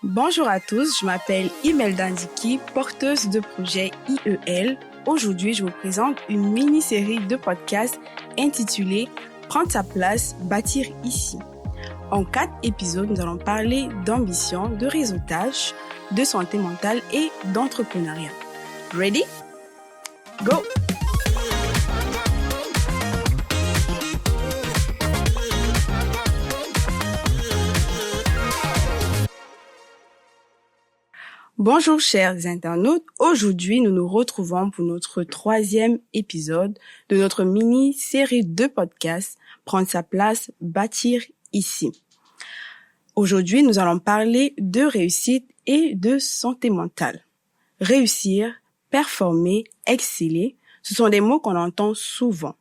Bonjour à tous, je m'appelle Imelda Ndiki, porteuse de projet IEL. Aujourd'hui, je vous présente une mini-série de podcasts intitulée « Prendre sa place, bâtir ici ». En 4 épisodes, nous allons parler d'ambition, de réseautage, de santé mentale et d'entrepreneuriat. Ready? Go! Bonjour chers internautes, aujourd'hui nous nous retrouvons pour notre 3e épisode de notre mini-série de podcasts « Prendre sa place, bâtir ici ». Aujourd'hui nous allons parler de réussite et de santé mentale. Réussir, performer, exceller, ce sont des mots qu'on entend souvent.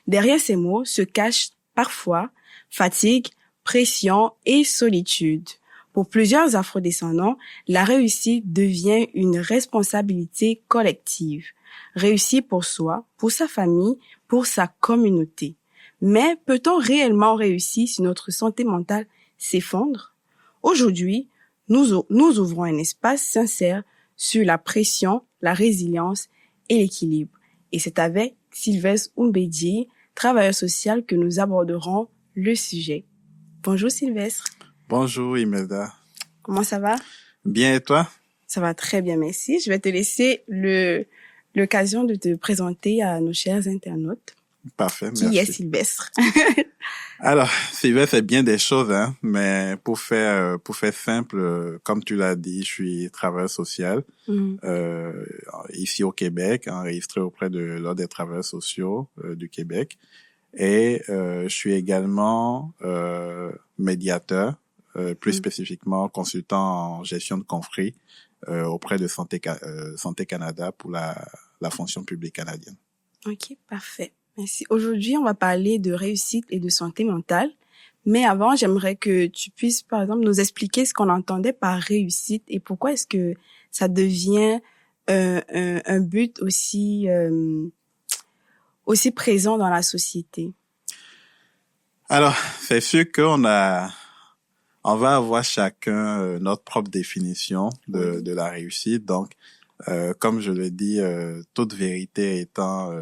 Derrière ces mots se cachent parfois fatigue, pression et solitude. Pour plusieurs afrodescendants, la réussite devient une responsabilité collective. Réussir pour soi, pour sa famille, pour sa communauté. Mais peut-on réellement réussir si notre santé mentale s'effondre? Aujourd'hui, nous ouvrons un espace sincère sur la pression, la résilience et l'équilibre. Et c'est avec Sylvestre Umbedji, travailleur social, que nous aborderons le sujet. Bonjour Sylvestre. Bonjour Imelda. Comment ça va? Bien et toi? Ça va très bien, merci. Je vais te laisser l'occasion de te présenter à nos chers internautes. Parfait, merci. Qui est Sylvestre? Alors, Sylvestre fait bien des choses, mais pour faire simple, comme tu l'as dit, je suis travailleur social ici au Québec, enregistré auprès de l'Ordre des travailleurs sociaux du Québec. Et je suis également médiateur, plus spécifiquement consultant en gestion de conflits auprès de Santé Canada pour la fonction publique canadienne. Ok, parfait. Merci. Aujourd'hui, on va parler de réussite et de santé mentale. Mais avant, j'aimerais que tu puisses, par exemple, nous expliquer ce qu'on entendait par réussite et pourquoi est-ce que ça devient un but aussi présent dans la société. Alors, c'est sûr qu'on va avoir chacun notre propre définition de la réussite. Donc, comme je le dis, toute vérité étant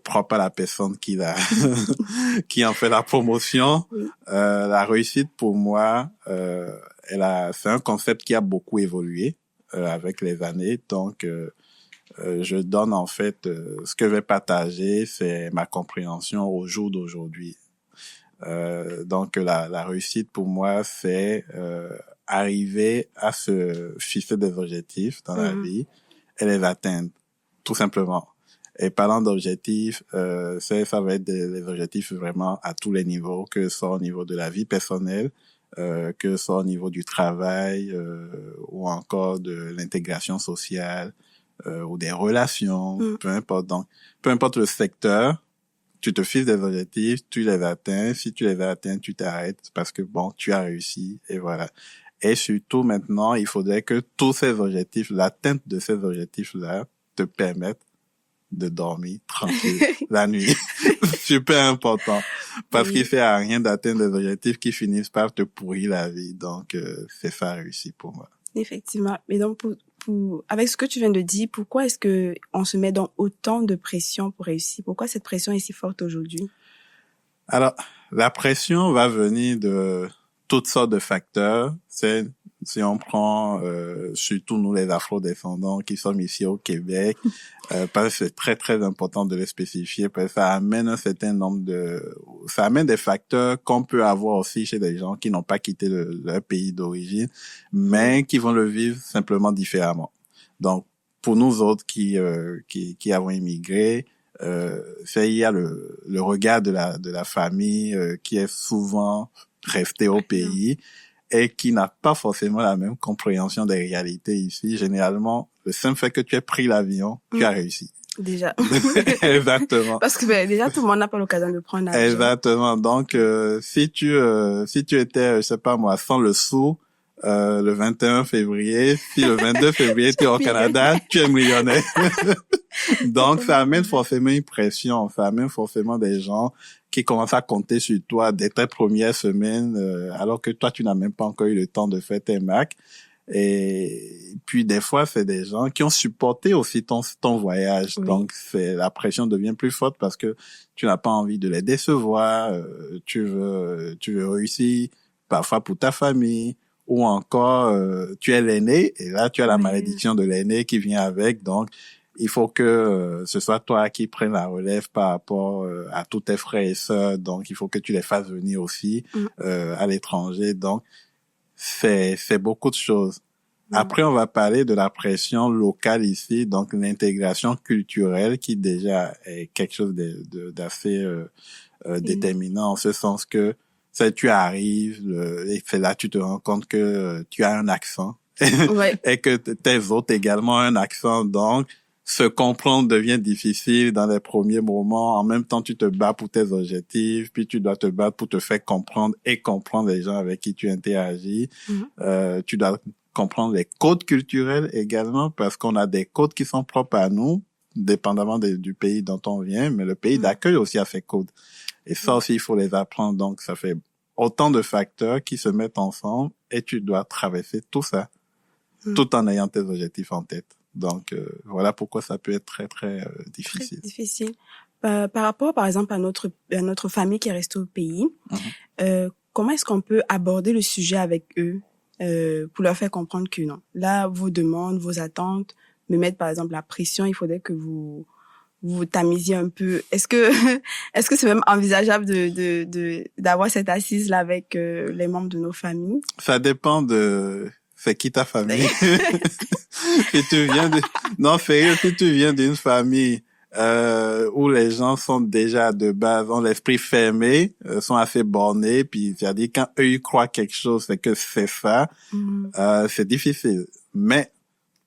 propre à la personne qui en fait la promotion. La réussite, pour moi, c'est un concept qui a beaucoup évolué avec les années. Donc, je donne en fait ce que je vais partager, c'est ma compréhension au jour d'aujourd'hui. Donc la réussite pour moi, c'est arriver à se fixer des objectifs dans la vie et les atteindre, tout simplement. Et parlant d'objectifs, ça va être des objectifs vraiment à tous les niveaux, que ce soit au niveau de la vie personnelle, que ce soit au niveau du travail, ou encore de l'intégration sociale, ou des relations, peu importe. Donc, peu importe le secteur, tu te fixes des objectifs, tu les atteins. Si tu les atteins, tu t'arrêtes parce que tu as réussi et voilà. Et surtout maintenant, il faudrait que tous ces objectifs, l'atteinte de ces objectifs-là, te permettent de dormir tranquille la nuit. Super important. Parce qu'il fait à rien d'atteindre des objectifs qui finissent par te pourrir la vie. Donc, c'est ça réussi pour moi. Effectivement. Mais donc, avec ce que tu viens de dire, pourquoi est-ce que on se met dans autant de pression pour réussir? Pourquoi cette pression est si forte aujourd'hui? Alors, la pression va venir de toutes sortes de facteurs. Si on prend surtout nous les afro-descendants qui sommes ici au Québec, parce que c'est très très important de les spécifier, parce que ça amène un certain nombre ça amène des facteurs qu'on peut avoir aussi chez des gens qui n'ont pas quitté leur pays d'origine, mais qui vont le vivre simplement différemment. Donc pour nous autres qui avons immigré, il y a le regard de la famille qui est souvent resté au pays et qui n'a pas forcément la même compréhension des réalités ici. Généralement, le simple fait que tu aies pris l'avion, tu as réussi. Déjà. Exactement. Parce que déjà, tout le monde n'a pas l'occasion de prendre l'avion. Exactement. Donc, si tu étais, je sais pas moi, sans le sou, le 21 février, puis le 22 février, tu es au Canada, tu es millionnaire. Donc, ça amène forcément une pression, ça amène forcément des gens qui commencent à compter sur toi dès tes premières semaines, alors que toi, tu n'as même pas encore eu le temps de faire tes marques. Et puis, des fois, c'est des gens qui ont supporté aussi ton voyage. Oui. Donc, la pression devient plus forte parce que tu n'as pas envie de les décevoir, tu veux réussir, parfois pour ta famille, ou encore, tu es l'aîné, et là, tu as la Oui. malédiction de l'aîné qui vient avec. Donc, il faut que ce soit toi qui prennes la relève par rapport à tous tes frères et sœurs. Donc, il faut que tu les fasses venir aussi à l'étranger. Donc, c'est beaucoup de choses. Après, on va parler de la pression locale ici, donc l'intégration culturelle qui déjà est quelque chose d'assez déterminant en ce sens que tu arrives et c'est là tu te rends compte que tu as un accent Ouais. et que tes autres également ont un accent, donc se comprendre devient difficile dans les premiers moments. En même temps, tu te bats pour tes objectifs, puis tu dois te battre pour te faire comprendre et comprendre les gens avec qui tu interagis. Tu dois comprendre les codes culturels également, parce qu'on a des codes qui sont propres à nous, dépendamment du pays dont on vient, mais le pays d'accueil aussi a ses codes. Et ça aussi, il faut les apprendre. Donc, ça fait autant de facteurs qui se mettent ensemble et tu dois traverser tout ça, tout en ayant tes objectifs en tête. Donc, voilà pourquoi ça peut être très, très difficile. Très difficile. Par rapport, par exemple, à notre famille qui est restée au pays, comment est-ce qu'on peut aborder le sujet avec eux pour leur faire comprendre que non, là, vos demandes, vos attentes me mettent, par exemple, la pression, il faudrait que vous tamisiez un peu. Est-ce que c'est même envisageable d'avoir cette assise là avec les membres de nos familles? Ça dépend de c'est qui ta famille. Si tu viens si tu viens d'une famille où les gens sont déjà de base, ont l'esprit fermé, sont assez bornés, puis c'est-à-dire quand eux ils croient quelque chose, c'est que c'est ça. C'est difficile, mais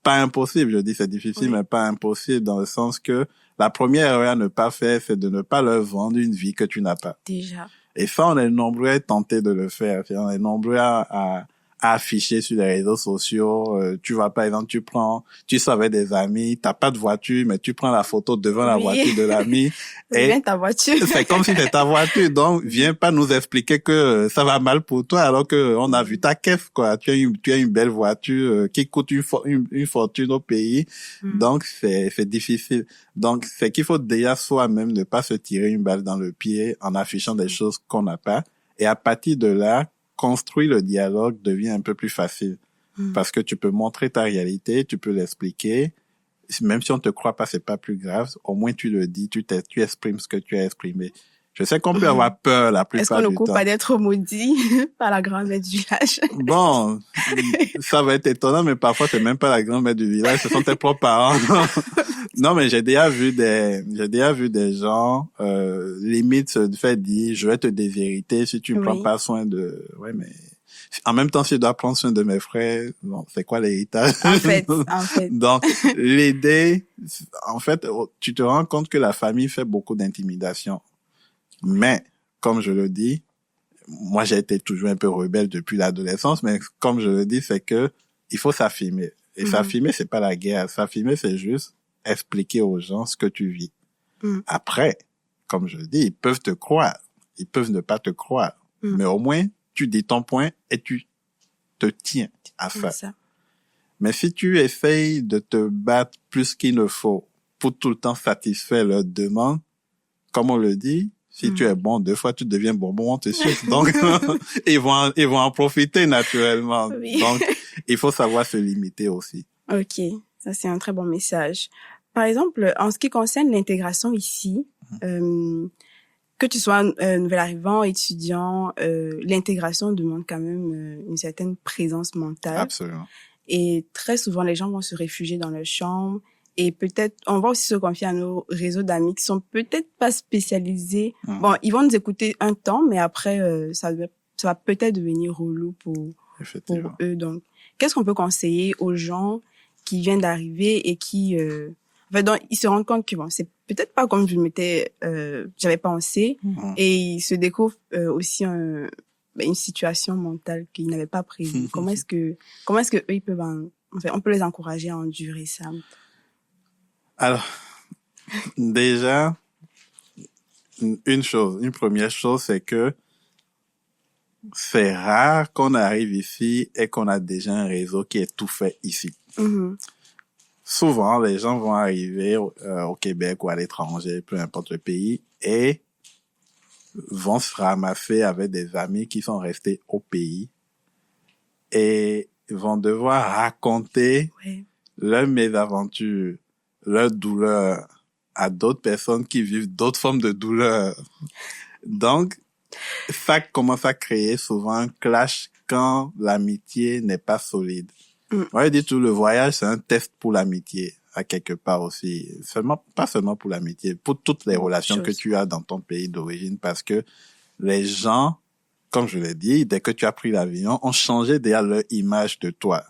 pas impossible. Je dis c'est difficile, mais pas impossible dans le sens que la première erreur à ne pas faire, c'est de ne pas leur vendre une vie que tu n'as pas. Déjà. Et ça, on est nombreux à tenter de le faire. On est nombreux à afficher sur les réseaux sociaux. Tu vois, par exemple, tu sors avec des amis, t'as pas de voiture, mais tu prends la photo devant la voiture de l'ami. C'est bien ta voiture. C'est comme si c'était ta voiture. Donc, viens pas nous expliquer que ça va mal pour toi, alors que on a vu ta caisse, quoi. Tu as une belle voiture qui coûte une fortune au pays. Donc, c'est difficile. Donc, c'est qu'il faut déjà soi-même ne pas se tirer une balle dans le pied en affichant des choses qu'on n'a pas. Et à partir de là, construire le dialogue devient un peu plus facile. Parce que tu peux montrer ta réalité, tu peux l'expliquer. Même si on te croit pas, c'est pas plus grave. Au moins, tu le dis, tu exprimes ce que tu as exprimé. Je sais qu'on peut avoir peur la plupart du temps. Est-ce qu'on ne coupe pas d'être maudit par la grand-mère du village? Bon, ça va être étonnant, mais parfois, c'est même pas la grand-mère du village, ce sont tes propres parents. Non, mais j'ai déjà vu des gens, limite se faire dire, je vais te déshériter si tu ne prends pas soin de, ouais, mais en même temps, si je dois prendre soin de mes frères, bon, c'est quoi l'héritage? En fait. Donc, l'idée, en fait, tu te rends compte que la famille fait beaucoup d'intimidation. Mais, comme je le dis, moi, j'ai été toujours un peu rebelle depuis l'adolescence, mais comme je le dis, c'est que il faut s'affirmer. Et s'affirmer, c'est pas la guerre. S'affirmer, c'est juste expliquer aux gens ce que tu vis. Après, comme je le dis, ils peuvent te croire. Ils peuvent ne pas te croire. Mais au moins, tu dis ton point et tu te tiens à ça. Mais si tu essayes de te battre plus qu'il ne faut pour tout le temps satisfaire leurs demandes, comme on le dit, si tu es bon, 2 fois tu deviens bonbon, on te suce. Donc, ils vont en profiter naturellement. Oui. Donc, il faut savoir se limiter aussi. Ok, ça c'est un très bon message. Par exemple, en ce qui concerne l'intégration ici, que tu sois nouvel arrivant, étudiant, l'intégration demande quand même une certaine présence mentale. Absolument. Et très souvent, les gens vont se réfugier dans leur chambre. Et peut-être, on va aussi se confier à nos réseaux d'amis qui sont peut-être pas spécialisés. Bon, ils vont nous écouter un temps, mais après, ça va peut-être devenir relou pour eux. Donc, qu'est-ce qu'on peut conseiller aux gens qui viennent d'arriver et qui, donc, ils se rendent compte que bon, c'est peut-être pas comme j'avais pensé, et ils se découvrent aussi une situation mentale qu'ils n'avaient pas prévue. Comment est-ce que eux ils peuvent on peut les encourager à endurer ça? Alors, déjà, une première chose, c'est que c'est rare qu'on arrive ici et qu'on a déjà un réseau qui est tout fait ici. Souvent, les gens vont arriver au Québec ou à l'étranger, peu importe le pays, et vont se ramasser avec des amis qui sont restés au pays et vont devoir raconter leurs mésaventures, leurs douleurs à d'autres personnes qui vivent d'autres formes de douleurs. Donc, ça commence à créer souvent un clash quand l'amitié n'est pas solide. On dit tout, le voyage, c'est un test pour l'amitié, à quelque part aussi. Pas seulement pour l'amitié, pour toutes les relations que tu as dans ton pays d'origine, parce que les gens, comme je l'ai dit, dès que tu as pris l'avion, ont changé déjà leur image de toi.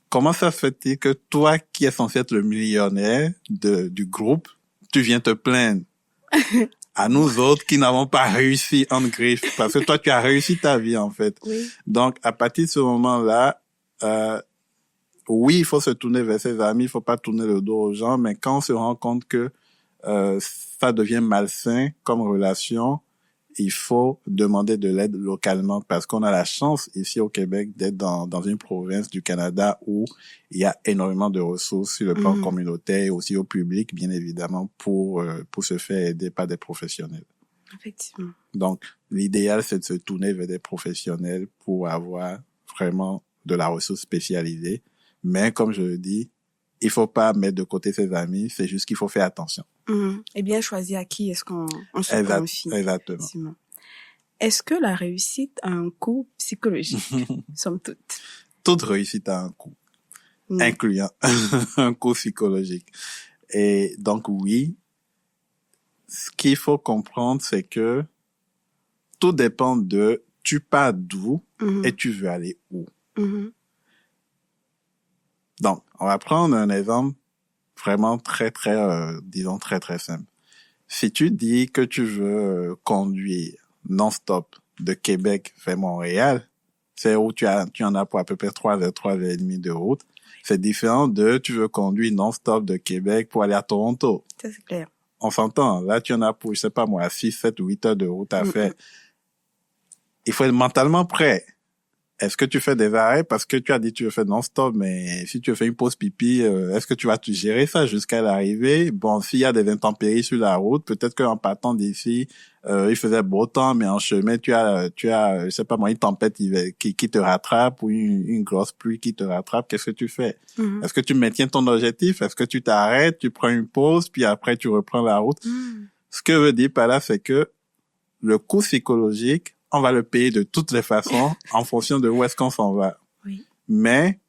Comment ça se fait-il que toi, qui es censé être le millionnaire du groupe, tu viens te plaindre à nous autres qui n'avons pas réussi en griffe? Parce que toi, tu as réussi ta vie, en fait. Donc, à partir de ce moment-là, oui, il faut se tourner vers ses amis, il faut pas tourner le dos aux gens, mais quand on se rend compte que ça devient malsain comme relation, il faut demander de l'aide localement, parce qu'on a la chance ici au Québec d'être dans une province du Canada où il y a énormément de ressources sur le plan communautaire et aussi au public, bien évidemment, pour se faire aider par des professionnels. Effectivement. Donc, l'idéal, c'est de se tourner vers des professionnels pour avoir vraiment de la ressource spécialisée. Mais comme je le dis, il faut pas mettre de côté ses amis, c'est juste qu'il faut faire attention. Et bien choisir à qui est-ce qu'on se confie. Exactement. Est-ce que la réussite a un coût psychologique, somme toute? Toute réussite a un coût, incluant un coût psychologique. Et donc oui, ce qu'il faut comprendre, c'est que tout dépend de tu pars d'où et tu veux aller où. Donc, on va prendre un exemple vraiment disons très simple. Si tu dis que tu veux conduire non-stop de Québec vers Montréal, c'est où tu en as pour à peu près 3 heures et demie de route. C'est différent de tu veux conduire non-stop de Québec pour aller à Toronto. Ça, c'est clair. On s'entend. Là, tu en as pour, je sais pas moi, 6, 7 ou 8 heures de route à faire. Il faut être mentalement prêt. Est-ce que tu fais des arrêts parce que tu as dit que tu veux faire non-stop, mais si tu fais une pause pipi, est-ce que tu vas te gérer ça jusqu'à l'arrivée? Bon, s'il y a des intempéries sur la route, peut-être qu'en partant d'ici, il faisait beau temps, mais en chemin, tu as, je sais pas moi, une tempête qui te rattrape ou une grosse pluie qui te rattrape. Qu'est-ce que tu fais? Est-ce que tu maintiens ton objectif? Est-ce que tu t'arrêtes, tu prends une pause, puis après tu reprends la route? Ce que je veux dire par là, c'est que le coût psychologique, on va le payer de toutes les façons en fonction de où est-ce qu'on s'en va. Mais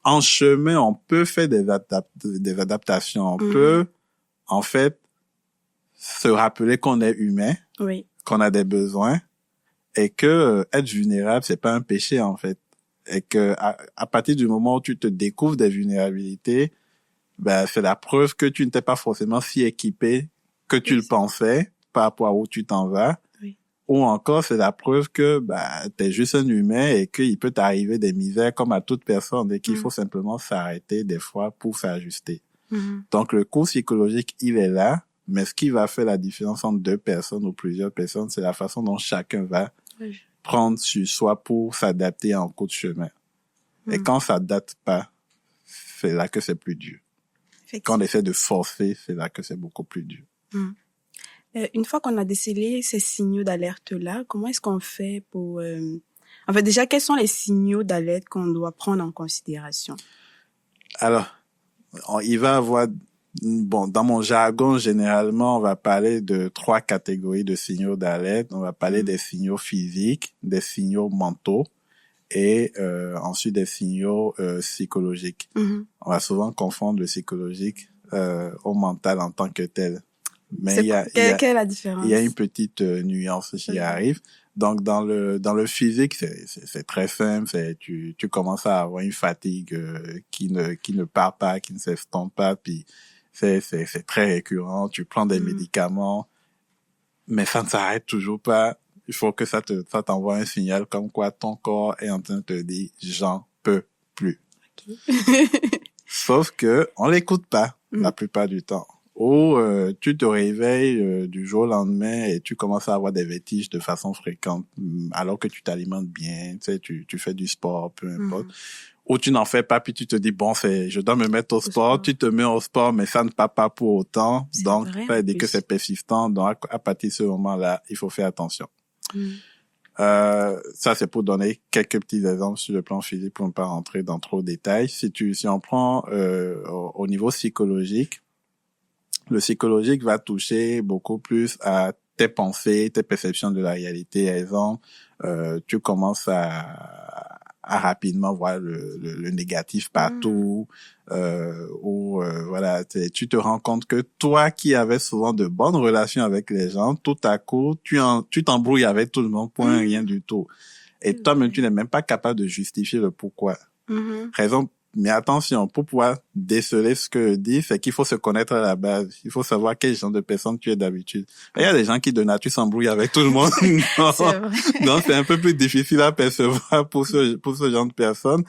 en chemin, on peut faire des adaptations. On peut, en fait, se rappeler qu'on est humain, qu'on a des besoins et que être vulnérable, c'est pas un péché, en fait. Et que à partir du moment où tu te découvres des vulnérabilités, ben, c'est la preuve que tu n'étais pas forcément si équipé que tu le pensais par rapport à où tu t'en vas. Ou encore, c'est la preuve que t'es juste un humain et qu'il peut t'arriver des misères comme à toute personne et qu'il faut simplement s'arrêter des fois pour s'ajuster. Donc, le coût psychologique, il est là, mais ce qui va faire la différence entre 2 personnes ou plusieurs personnes, c'est la façon dont chacun va prendre sur soi pour s'adapter en cours de chemin. Et quand ça date pas, c'est là que c'est plus dur. Quand on essaie de forcer, c'est là que c'est beaucoup plus dur. Une fois qu'on a décelé ces signaux d'alerte-là, comment est-ce qu'on fait pour... En fait, déjà, quels sont les signaux d'alerte qu'on doit prendre en considération? Alors, il va avoir... Bon, dans mon jargon, généralement, on va parler de 3 catégories de signaux d'alerte. On va parler des signaux physiques, des signaux mentaux et ensuite des signaux psychologiques. On va souvent confondre le psychologique au mental en tant que tel. Mais quelle est la différence? Il y a une petite nuance qui arrive. Donc dans le physique, c'est très simple, tu commences à avoir une fatigue qui ne part pas, qui ne s'estompe pas, puis c'est très récurrent, tu prends des médicaments, mais ça ne s'arrête toujours pas. Il faut que ça t'envoie un signal comme quoi ton corps est en train de te dire j'en peux plus. Sauf que on l'écoute pas la plupart du temps. Ou tu te réveilles du jour au lendemain et tu commences à avoir des vertiges de façon fréquente alors que tu t'alimentes bien, tu sais, tu fais du sport, peu importe. Ou tu n'en fais pas puis tu te dis bon je dois me mettre au sport, tu te mets au sport mais ça ne part pas pour autant, donc ça veut dire que c'est persistant, donc à partir de ce moment-là, il faut faire attention. Ça c'est pour donner quelques petits exemples sur le plan physique pour ne pas rentrer dans trop de détails. Si on prend au niveau psychologique, le psychologique va toucher beaucoup plus à tes pensées, tes perceptions de la réalité. Par exemple, tu commences à rapidement voir le négatif partout, voilà, tu te rends compte que toi qui avais souvent de bonnes relations avec les gens, tout à coup, tu t'embrouilles avec tout le monde pour rien du tout. Et toi-même, tu n'es même pas capable de justifier le pourquoi. Raison. Mais attention, pour pouvoir déceler ce que je dis, c'est qu'il faut se connaître à la base. Il faut savoir quel genre de personne tu es d'habitude. Il y a des gens qui de nature s'embrouillent avec tout le monde. Donc c'est un peu plus difficile à percevoir pour ce genre de personnes.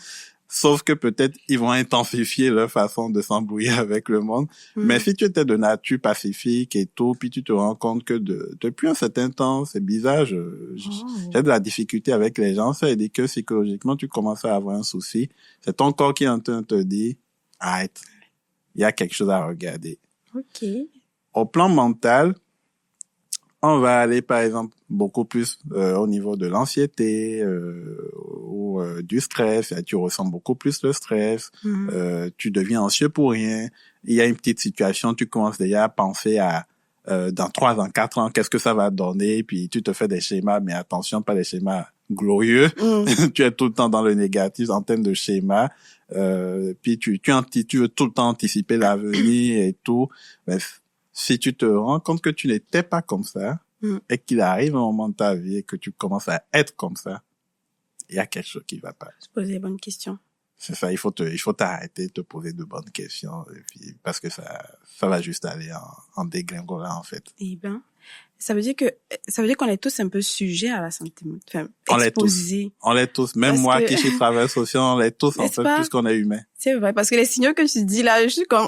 Sauf que peut-être ils vont intensifier leur façon de s'embrouiller avec le monde. Mais si tu étais de nature pacifique et tout, puis tu te rends compte que depuis un certain temps, c'est bizarre, j'ai de la difficulté avec les gens, ça veut dire que psychologiquement, tu commences à avoir un souci. C'est ton corps qui est en train de te dire, arrête, il y a quelque chose à regarder. OK. Au plan mental, on va aller, par exemple, beaucoup plus au niveau de l'anxiété ou du stress. Tu ressens beaucoup plus le stress. Tu deviens anxieux pour rien. Il y a une petite situation, tu commences déjà à penser à dans 3 ans, 4 ans, qu'est-ce que ça va donner. Puis tu te fais des schémas, mais attention, pas des schémas glorieux. Tu es tout le temps dans le négatif en termes de schémas. Puis tu veux tout le temps anticiper l'avenir et tout. Bref. Si tu te rends compte que tu n'étais pas comme ça, et qu'il arrive un moment de ta vie et que tu commences à être comme ça, il y a quelque chose qui va pas. Se poser les bonnes questions. C'est ça, il faut t'arrêter de te poser de bonnes questions, et puis, parce que ça va juste aller en dégringolant, en fait. Eh ben, ça veut dire qu'on est tous un peu sujets à la santé mentale. Enfin, exposés. On l'est tous. Même parce moi qui suis travailleur social, on l'est tous, en fait, puisqu'on est humain. C'est vrai, parce que les signaux que tu dis là, je suis comme,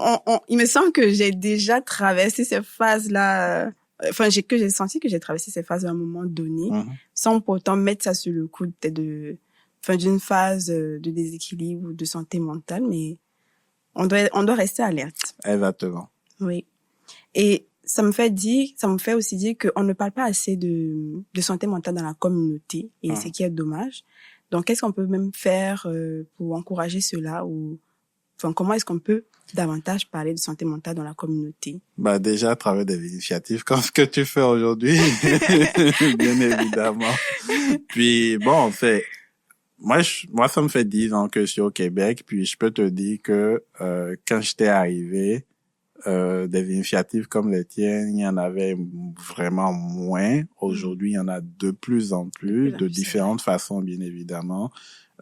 il me semble que j'ai déjà traversé ces phases-là, que j'ai senti que j'ai traversé ces phases à un moment donné, sans pourtant mettre ça sur le coup peut-être d'une phase de déséquilibre ou de santé mentale, mais on doit rester alerte. Exactement. Oui. Et ça me fait aussi dire qu'on ne parle pas assez de santé mentale dans la communauté, et ce qui est dommage. Donc, qu'est-ce qu'on peut même faire pour encourager cela, ou comment est-ce qu'on peut davantage parler de santé mentale dans la communauté? Déjà à travers des initiatives comme ce que tu fais aujourd'hui, bien évidemment. Puis bon, moi ça me fait 10 ans que je suis au Québec, puis je peux te dire que quand j'étais arrivé, des initiatives comme les tiennes, il y en avait vraiment moins. Aujourd'hui, il y en a de plus en plus, de différentes façons, bien évidemment.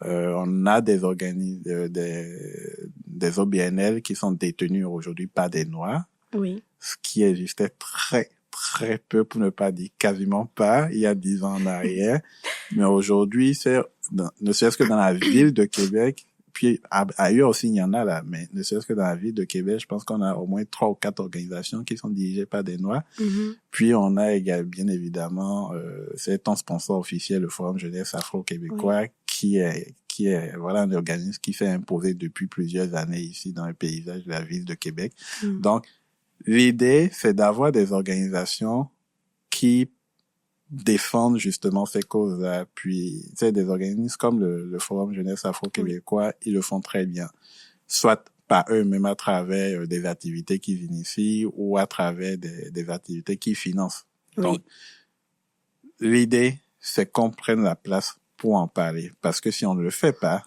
On a des organismes, des OBNL qui sont détenus aujourd'hui par des Noirs. Oui. Ce qui existait très, très peu, pour ne pas dire quasiment pas, il y a 10 ans en arrière. Mais aujourd'hui, ne serait-ce que dans la ville de Québec, puis ailleurs aussi il y en a là, mais ne serait-ce que dans la ville de Québec, je pense qu'on a au moins 3 ou 4 organisations qui sont dirigées par des Noirs. Puis on a également, bien évidemment, c'est ton sponsor officiel, le Forum Jeunesse Afro-Québécois, qui est voilà un organisme qui s'est imposé depuis plusieurs années ici dans le paysage de la ville de Québec. Donc l'idée, c'est d'avoir des organisations qui défendent justement ces causes-là. Puis, tu sais, des organismes comme le Forum Jeunesse Afro-Québécois, ils le font très bien. Soit par eux-mêmes à travers des activités qu'ils initient ou à travers des activités qu'ils financent. Donc, l'idée, c'est qu'on prenne la place pour en parler. Parce que si on ne le fait pas,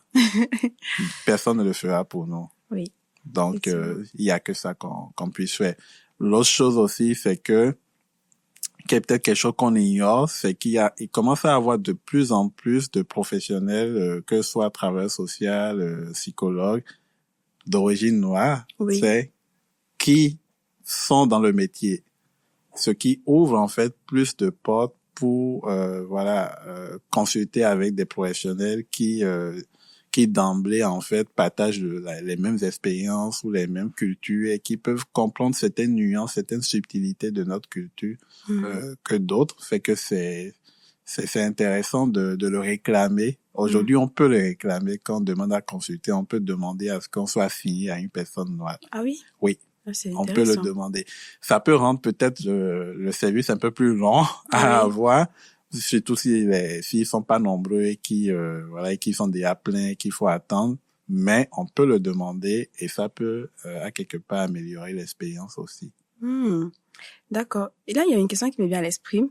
personne ne le fera pour nous. Oui. Donc, il y a que ça qu'on puisse faire. L'autre chose aussi, c'est que qu'il y a peut-être quelque chose qu'on ignore, c'est il commence à avoir de plus en plus de professionnels, que ce soit travailleurs sociaux, psychologues, d'origine noire, qui sont dans le métier. Ce qui ouvre en fait plus de portes pour consulter avec des professionnels qui qui d'emblée, en fait, partagent les mêmes expériences ou les mêmes cultures et qui peuvent comprendre certaines nuances, certaines subtilités de notre culture que d'autres. Fait que c'est intéressant de le réclamer. Aujourd'hui, on peut le réclamer quand on demande à consulter. On peut demander à ce qu'on soit assigné à une personne noire. Ah oui? Oui. C'est on peut le demander. Ça peut rendre peut-être le service un peu plus long à avoir, surtout s'ils sont pas nombreux et qui sont déjà pleins et qu'il faut attendre. Mais on peut le demander et ça peut à quelque part améliorer l'expérience aussi. D'accord. Et là, il y a une question qui me vient à l'esprit.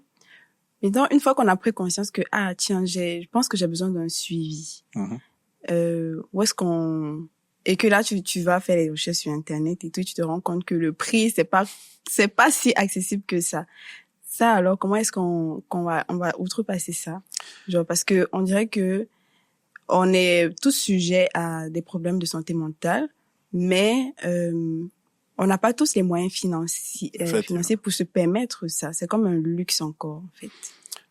Maintenant, une fois qu'on a pris conscience que je pense que j'ai besoin d'un suivi. Où est-ce qu'on et que là tu vas faire les recherches sur internet et tout, tu te rends compte que le prix c'est pas si accessible que ça. Ça alors comment est-ce qu'on va outrepasser ça? Genre parce que on dirait que on est tous sujets à des problèmes de santé mentale, mais on n'a pas tous les moyens financiers pour se permettre ça. C'est comme un luxe encore en fait.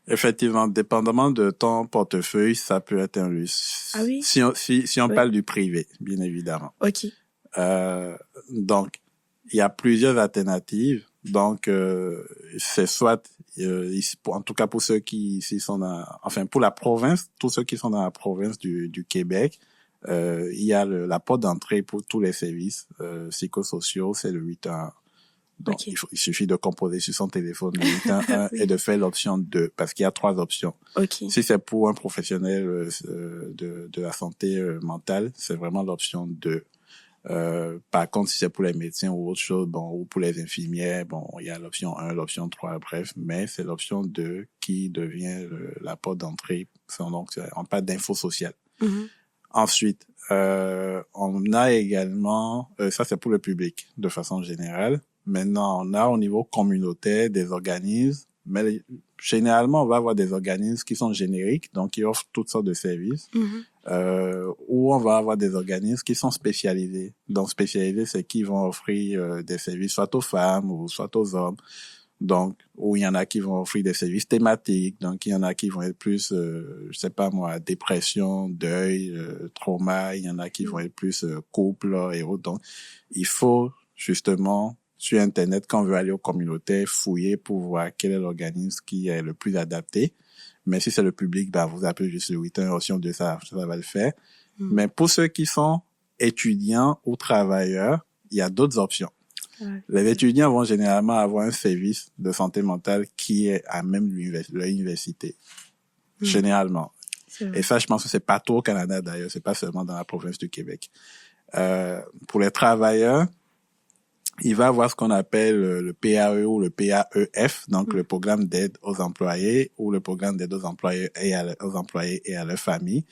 Effectivement, dépendamment de ton portefeuille, ça peut être un luxe. Ah oui? Si on parle du privé, bien évidemment. OK. Donc, il y a plusieurs alternatives. Donc, c'est soit, en tout cas pour ceux qui ici sont pour la province, tous ceux qui sont dans la province du Québec, il y a la porte d'entrée pour tous les services psychosociaux, c'est le 811. Donc, il suffit de composer sur son téléphone le 811 et de faire l'option 2, parce qu'il y a 3 options. Si c'est pour un professionnel de la santé mentale, c'est vraiment l'option 2. Par contre, si c'est pour les médecins ou autre chose, ou pour les infirmières, il y a l'option 1, l'option 3, bref, mais c'est l'option 2 qui devient la porte d'entrée. Donc, on parle d'info sociale. Ensuite, on a également, ça c'est pour le public de façon générale. Maintenant, on a au niveau communautaire des organismes, mais généralement, on va avoir des organismes qui sont génériques, donc qui offrent toutes sortes de services, ou on va avoir des organismes qui sont spécialisés. Donc, spécialisés, c'est qu'ils vont offrir des services soit aux femmes ou soit aux hommes. Donc, où il y en a qui vont offrir des services thématiques, donc il y en a qui vont être plus, dépression, deuil, trauma, il y en a qui vont être plus couple et autres. Donc, il faut justement sur Internet, quand on veut aller au communautaire, fouiller pour voir quel est l'organisme qui est le plus adapté. Mais si c'est le public, vous appelez juste le 811 option 2, ça va le faire. Mais pour ceux qui sont étudiants ou travailleurs, il y a d'autres options. Les étudiants vont généralement avoir un service de santé mentale qui est à même l'université. Généralement. Et ça, je pense que c'est partout au Canada d'ailleurs, c'est pas seulement dans la province du Québec. Pour les travailleurs, il va avoir ce qu'on appelle le PAE ou le PAEF, donc le programme d'aide aux employés ou le programme d'aide aux employés et à leur famille,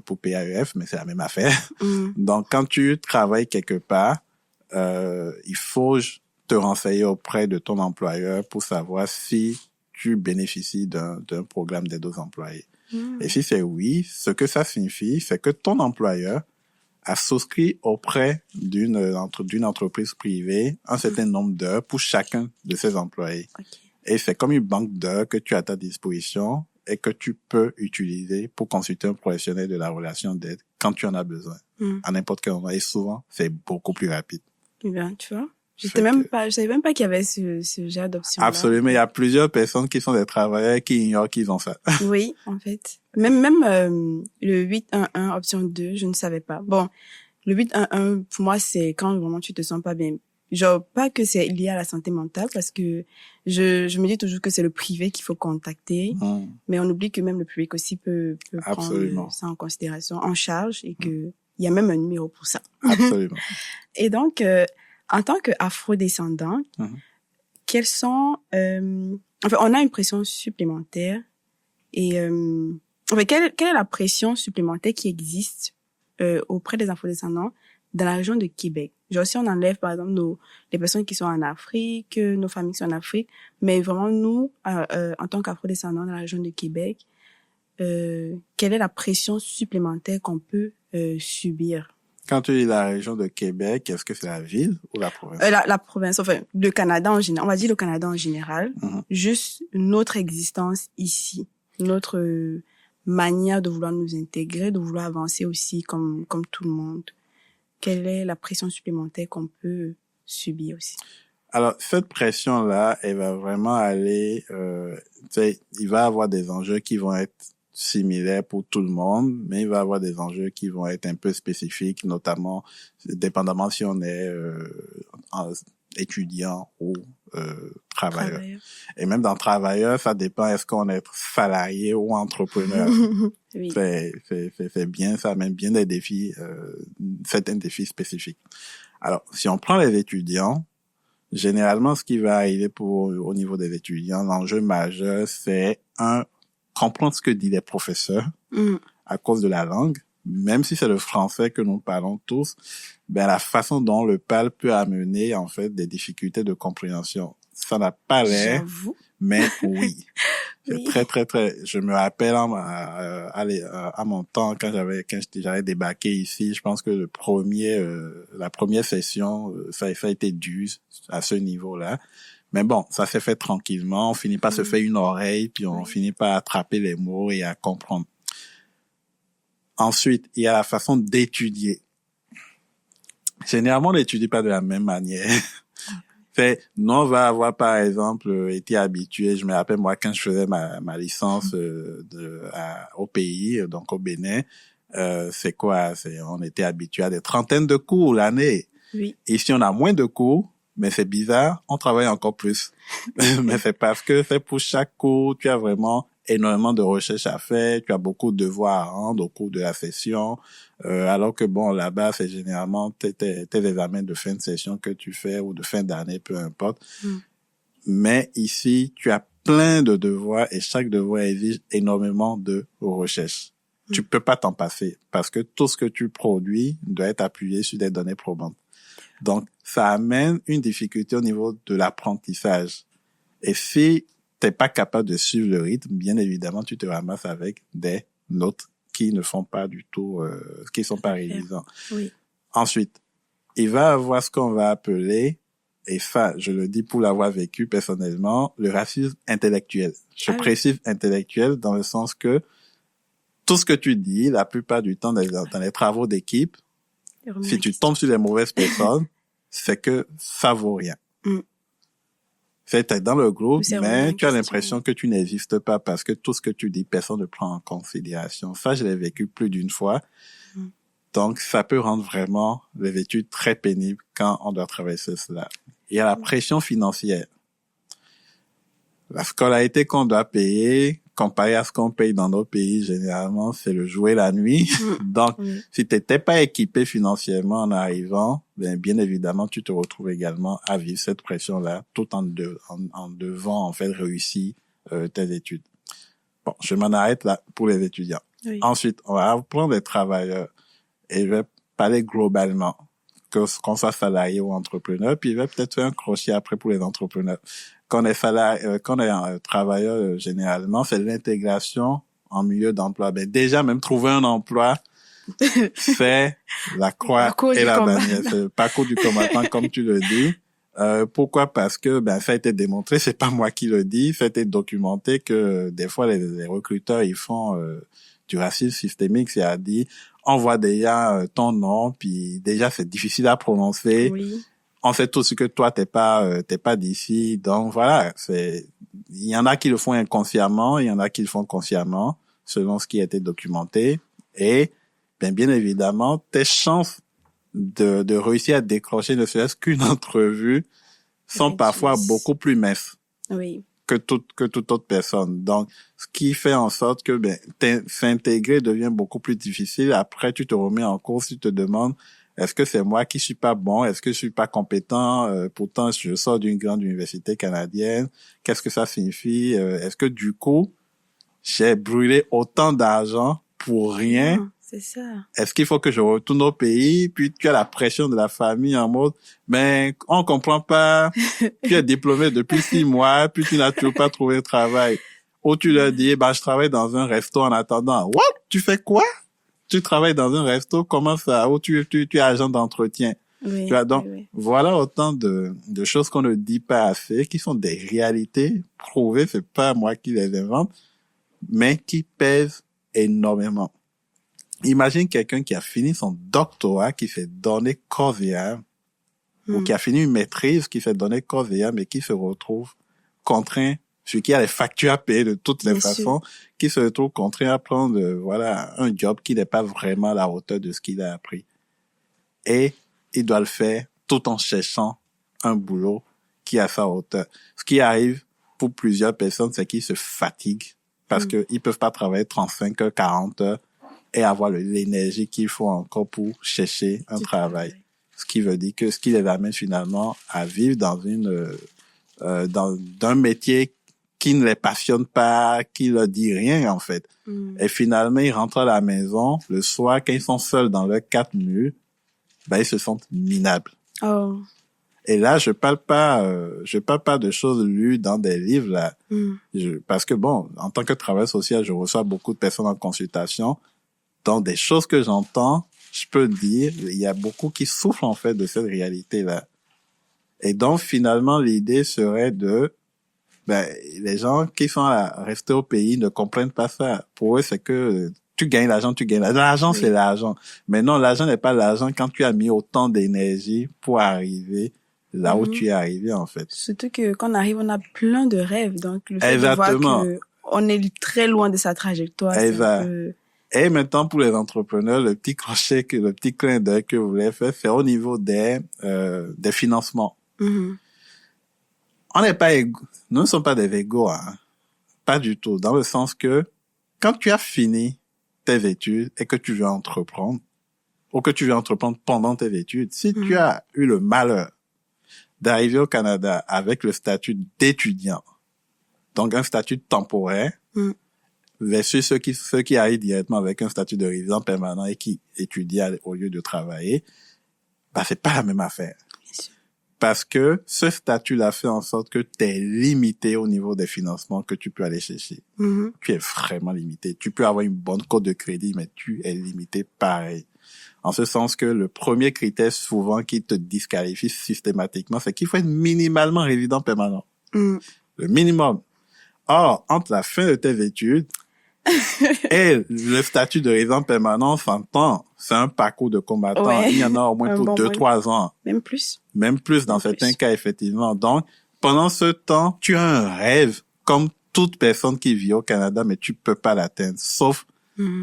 pour PAEF, mais c'est la même affaire. Donc, quand tu travailles quelque part, il faut te renseigner auprès de ton employeur pour savoir si tu bénéficies d'un programme d'aide aux employés. Et si c'est oui, ce que ça signifie, c'est que ton employeur a souscrit auprès d'une entreprise privée un certain nombre d'heures pour chacun de ses employés. Et c'est comme une banque d'heures que tu as à ta disposition et que tu peux utiliser pour consulter un professionnel de la relation d'aide quand tu en as besoin. À n'importe quel moment. Et souvent, c'est beaucoup plus rapide. Bien, tu vois. Je savais même pas qu'il y avait ce genre d'option-là. Absolument. Il y a plusieurs personnes qui sont des travailleurs qui ignorent qu'ils ont ça. Oui, en fait. Même le 811 option 2, je ne savais pas. Bon, le 811, pour moi, c'est quand vraiment tu te sens pas bien. Genre, pas que c'est lié à la santé mentale, parce que je me dis toujours que c'est le privé qu'il faut contacter. Mais on oublie que même le public aussi peut prendre ça en considération, en charge, et que il y a même un numéro pour ça. Absolument. Et donc, en tant qu'afro-descendant, quelles sont... on a une pression supplémentaire. Et quelle est la pression supplémentaire qui existe auprès des afro-descendants dans la région de Québec? Genre, si on enlève, par exemple, les personnes qui sont en Afrique, nos familles qui sont en Afrique, mais vraiment, nous, en tant qu'afro-descendants dans la région de Québec, quelle est la pression supplémentaire qu'on peut subir? Quand tu dis la région de Québec, est-ce que c'est la ville ou la province? La province, enfin, le Canada en général. On va dire le Canada en général. Juste notre existence ici. Notre manière de vouloir nous intégrer, de vouloir avancer aussi comme tout le monde? Quelle est la pression supplémentaire qu'on peut subir aussi? Alors, cette pression-là, elle va vraiment aller, il va y avoir des enjeux qui vont être similaires pour tout le monde, mais il va y avoir des enjeux qui vont être un peu spécifiques, notamment, dépendamment si on est étudiant ou travailleur. Et même dans travailleur, ça dépend est-ce qu'on est salarié ou entrepreneur. Oui. C'est bien, ça amène bien des défis, certains défis spécifiques. Alors, si on prend les étudiants, généralement, ce qui va arriver au niveau des étudiants, l'enjeu majeur, c'est comprendre ce que disent les professeurs à cause de la langue. Même si c'est le français que nous parlons tous, ben, la façon dont on le parle peut amener, en fait, des difficultés de compréhension. Ça n'a pas l'air, mais oui. C'est très, je me rappelle, à mon temps, quand j'avais débarqué ici, je pense que la première session, ça a été dur à ce niveau-là. Mais bon, ça s'est fait tranquillement. On finit par se faire une oreille, puis on finit par attraper les mots et à comprendre. Ensuite, il y a la façon d'étudier. Généralement, on n'étudie pas de la même manière. Nous, on va avoir, par exemple, été habitué, je me rappelle, moi, quand je faisais ma licence au pays, donc au Bénin, on était habitué à des trentaines de cours l'année. Oui. Ici, on a moins de cours, mais c'est bizarre, on travaille encore plus. Mais c'est parce que pour chaque cours, tu as vraiment énormément de recherches à faire, tu as beaucoup de devoirs à rendre au cours de la session, alors que bon, là-bas, c'est généralement tes examens de fin de session que tu fais ou de fin d'année, peu importe. Mais ici, tu as plein de devoirs et chaque devoir exige énormément de recherches. Tu peux pas t'en passer parce que tout ce que tu produis doit être appuyé sur des données probantes. Donc, ça amène une difficulté au niveau de l'apprentissage. Et si t'es pas capable de suivre le rythme, bien évidemment, tu te ramasses avec des notes qui ne font pas du tout, qui sont pas réalisantes. Oui. Ensuite, il va avoir ce qu'on va appeler, et ça, je le dis pour l'avoir vécu personnellement, le racisme intellectuel. Je précise intellectuel dans le sens que tout ce que tu dis, la plupart du temps dans les travaux d'équipe, si tu tombes sur les mauvaises personnes, c'est que ça vaut rien. T'es dans le groupe, mais tu as l'impression que tu n'existes pas parce que tout ce que tu dis, personne ne prend en considération. Ça, je l'ai vécu plus d'une fois. Donc, ça peut rendre vraiment les études très pénibles quand on doit traverser cela. Il y a la pression financière. La scolarité qu'on doit payer, comparé à ce qu'on paye dans nos pays, généralement, c'est le jour et la nuit. Donc, si t'étais pas équipé financièrement en arrivant, bien évidemment, tu te retrouves également à vivre cette pression-là, tout en devant, en fait, réussir tes études. Bon, je m'en arrête là pour les étudiants. Oui. Ensuite, on va prendre les travailleurs et je vais parler globalement, qu'on soit salarié ou entrepreneur, puis je vais peut-être faire un crochet après pour les entrepreneurs. Quand on est travailleur, généralement, c'est l'intégration en milieu d'emploi. Ben, déjà, même trouver un emploi, c'est la croix et la bannière. C'est le parcours du combattant, comme tu le dis. Pourquoi? Parce que, ça a été démontré, c'est pas moi qui le dis, ça a été documenté que des fois, les recruteurs, ils font, du racisme systémique, c'est-à-dire, on voit déjà ton nom, puis déjà, c'est difficile à prononcer. Oui. On sait tous que toi, t'es pas d'ici. Donc, voilà, il y en a qui le font inconsciemment, il y en a qui le font consciemment, selon ce qui a été documenté. Et, bien évidemment, tes chances de réussir à décrocher ne serait-ce qu'une entrevue sont parfois beaucoup plus minces. Oui. Que toute autre personne. Donc, ce qui fait en sorte que, s'intégrer devient beaucoup plus difficile. Après, tu te remets en cause, tu te demandes, est-ce que c'est moi qui suis pas bon? Est-ce que je suis pas compétent? Pourtant, je sors d'une grande université canadienne. Qu'est-ce que ça signifie? Est-ce que du coup, j'ai brûlé autant d'argent pour rien? Non, c'est ça. Est-ce qu'il faut que je retourne au pays? Puis tu as la pression de la famille en mode, on comprend pas. Tu es diplômé depuis 6 mois, puis tu n'as toujours pas trouvé de travail. Ou tu leur dis, je travaille dans un resto en attendant. What? Tu fais quoi? Tu travailles dans un resto, comment ça? Ou tu es agent d'entretien. Oui, tu vois, donc, oui. Voilà autant de choses qu'on ne dit pas assez, qui sont des réalités prouvées, c'est pas moi qui les invente, mais qui pèsent énormément. Imagine quelqu'un qui a fini son doctorat, qui fait donner corps et âme, ou qui a fini une maîtrise, qui fait donner corps et âme, et qui se retrouve contraint, celui qui a les factures à payer de toutes les façons, qui se retrouve contraint à prendre, un job qui n'est pas vraiment à la hauteur de ce qu'il a appris. Et il doit le faire tout en cherchant un boulot qui est à sa hauteur. Ce qui arrive pour plusieurs personnes, c'est qu'ils se fatiguent parce que ils peuvent pas travailler 35 heures, 40 heures et avoir l'énergie qu'il faut encore pour chercher un travail. Ce qui veut dire que ce qui les amène finalement à vivre dans d'un métier qui ne les passionne pas, qui leur dit rien, en fait. Et finalement, ils rentrent à la maison, le soir, quand ils sont seuls dans leurs 4 murs, ils se sentent minables. Oh. Et là, je parle pas de choses lues dans des livres, là. Parce que en tant que travailleur social, je reçois beaucoup de personnes en consultation. Donc, des choses que j'entends, je peux dire, il y a beaucoup qui souffrent, en fait, de cette réalité-là. Et donc, finalement, l'idée serait les gens qui sont restés au pays ne comprennent pas ça. Pour eux, c'est que tu gagnes l'argent. L'argent, c'est l'argent. Mais non, l'argent n'est pas l'argent quand tu as mis autant d'énergie pour arriver là où tu es arrivé, en fait. Surtout que quand on arrive, on a plein de rêves. Donc, le fait de voir qu'on est très loin de sa trajectoire, Et maintenant, pour les entrepreneurs, le petit crochet, le petit clin d'œil que vous voulez faire, c'est au niveau des financements. On n'est pas nous ne sommes pas des égaux, hein. Pas du tout. Dans le sens que, quand tu as fini tes études et que tu veux entreprendre, ou que tu veux entreprendre pendant tes études, si tu as eu le malheur d'arriver au Canada avec le statut d'étudiant, donc un statut temporaire, versus ceux qui arrivent directement avec un statut de résident permanent et qui étudient au lieu de travailler, c'est pas la même affaire. Parce que ce statut-là fait en sorte que tu es limité au niveau des financements que tu peux aller chercher. Tu es vraiment limité. Tu peux avoir une bonne cote de crédit, mais tu es limité pareil. En ce sens que le premier critère souvent qui te disqualifie systématiquement, c'est qu'il faut être minimalement résident permanent. Le minimum. Or, entre la fin de tes études et le statut de résident permanent, s'entend, c'est un parcours de combattant. Ouais. Il y en a au moins pour 2-3 ans. Même plus. Même plus dans certains cas, effectivement. Donc, pendant ce temps, tu as un rêve, comme toute personne qui vit au Canada, mais tu peux pas l'atteindre. Sauf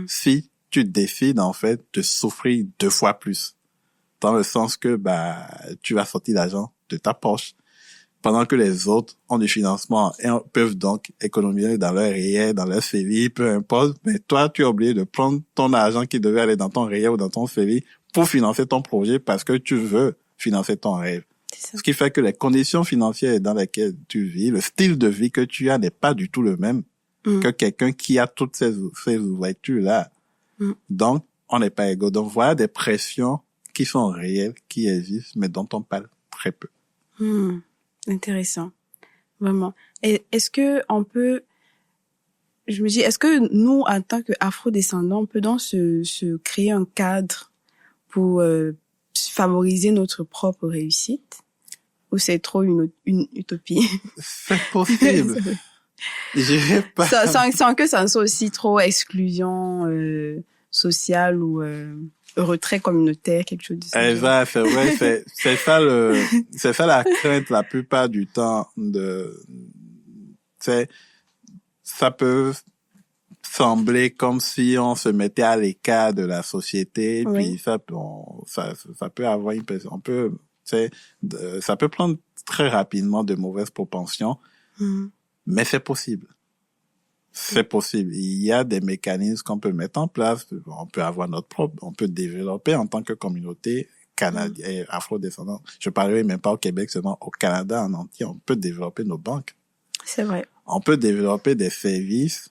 si tu décides, en fait, de souffrir 2 fois plus. Dans le sens que, tu vas sortir l'argent de ta poche. Pendant que les autres ont du financement et peuvent donc économiser dans leur REER, dans leur CELI, peu importe. Mais toi, tu es obligé de prendre ton argent qui devait aller dans ton REER ou dans ton CELI pour financer ton projet parce que tu veux financer ton rêve. Ce qui fait que les conditions financières dans lesquelles tu vis, le style de vie que tu as n'est pas du tout le même que quelqu'un qui a toutes ces ouvertures-là. Donc, on n'est pas égaux. Donc, voilà des pressions qui sont réelles, qui existent, mais dont on parle très peu. Intéressant. Vraiment. Et est-ce que je me dis, est-ce que nous, en tant qu'afro-descendants, on peut donc se créer un cadre pour favoriser notre propre réussite? Ou c'est trop une utopie? C'est possible. J'irai pas. Sans que ça soit aussi trop exclusion sociale ou retrait communautaire, quelque chose de ça. Exact, c'est vrai, c'est ça la crainte la plupart du temps ça peut sembler comme si on se mettait à l'écart de la société, puis ça peut avoir ça peut prendre très rapidement de mauvaises propensions, mais c'est possible. C'est possible. Il y a des mécanismes qu'on peut mettre en place. On peut avoir on peut développer en tant que communauté canadienne, afro-descendante. Je parlerai même pas au Québec, seulement au Canada en entier. On peut développer nos banques. C'est vrai. On peut développer des services,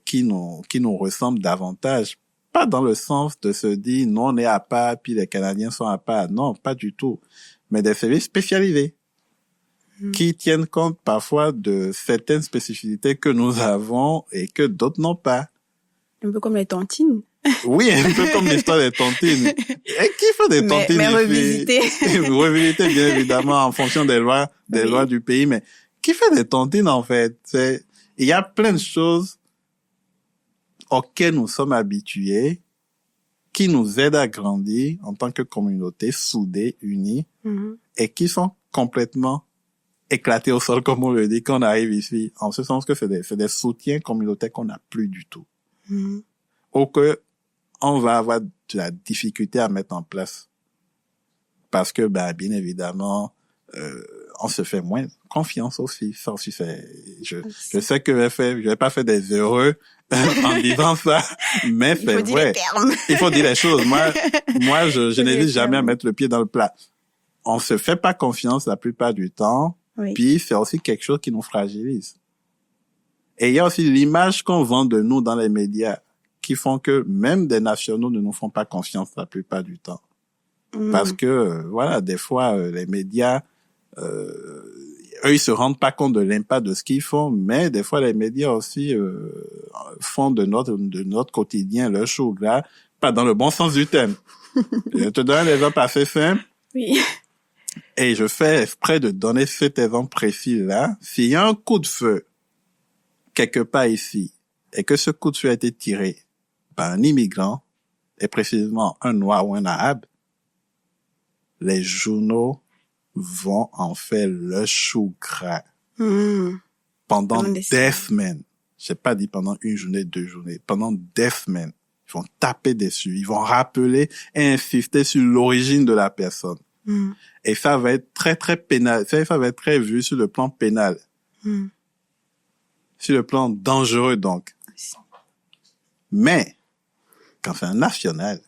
qui nous ressemblent davantage. Pas dans le sens de se dire, nous on est à part, puis les Canadiens sont à part. Non, pas du tout. Mais des services spécialisés. Qui tiennent compte parfois de certaines spécificités que nous avons et que d'autres n'ont pas. Un peu comme les tontines. Oui, un peu comme l'histoire des tontines. Et qui fait des tontines? Mais revisiter. Revisiter, bien évidemment, en fonction des lois du pays. Mais qui fait des tontines, en fait? Il y a plein de choses. auxquels nous sommes habitués, qui nous aident à grandir en tant que communauté soudée, unie, et qui sont complètement éclatés au sol, comme on le dit, quand on arrive ici, en ce sens que c'est des soutiens communautaires qu'on n'a plus du tout. Ou que on va avoir de la difficulté à mettre en place. Parce que, bien évidemment, on se fait moins confiance aussi. Ça aussi, je sais que je vais pas faire des heureux en disant ça, mais c'est vrai. Il faut dire les termes. Il faut dire les choses. Moi, je n'hésite jamais à mettre le pied dans le plat. On se fait pas confiance la plupart du temps. Oui. Puis, c'est aussi quelque chose qui nous fragilise. Et il y a aussi l'image qu'on vend de nous dans les médias qui font que même des nationaux ne nous font pas confiance la plupart du temps. Parce que, voilà, des fois, les médias, eux, ils se rendent pas compte de l'impact de ce qu'ils font, mais des fois, les médias aussi font de notre quotidien leur chou gras, pas dans le bon sens du terme. Je te donne un exemple assez simple. Oui. Et je fais exprès de donner cet exemple précis-là. S'il y a un coup de feu quelque part ici, et que ce coup de feu a été tiré par un immigrant, et précisément un noir ou un arabe, les journaux vont en faire le chou gras pendant des semaines. J'ai pas dit pendant une journée, 2 journées, pendant des semaines. Ils vont taper dessus, ils vont rappeler et insister sur l'origine de la personne. Et ça va être très, très pénal. Ça va être très vu sur le plan pénal. Sur le plan dangereux, donc. Mais, quand c'est un national,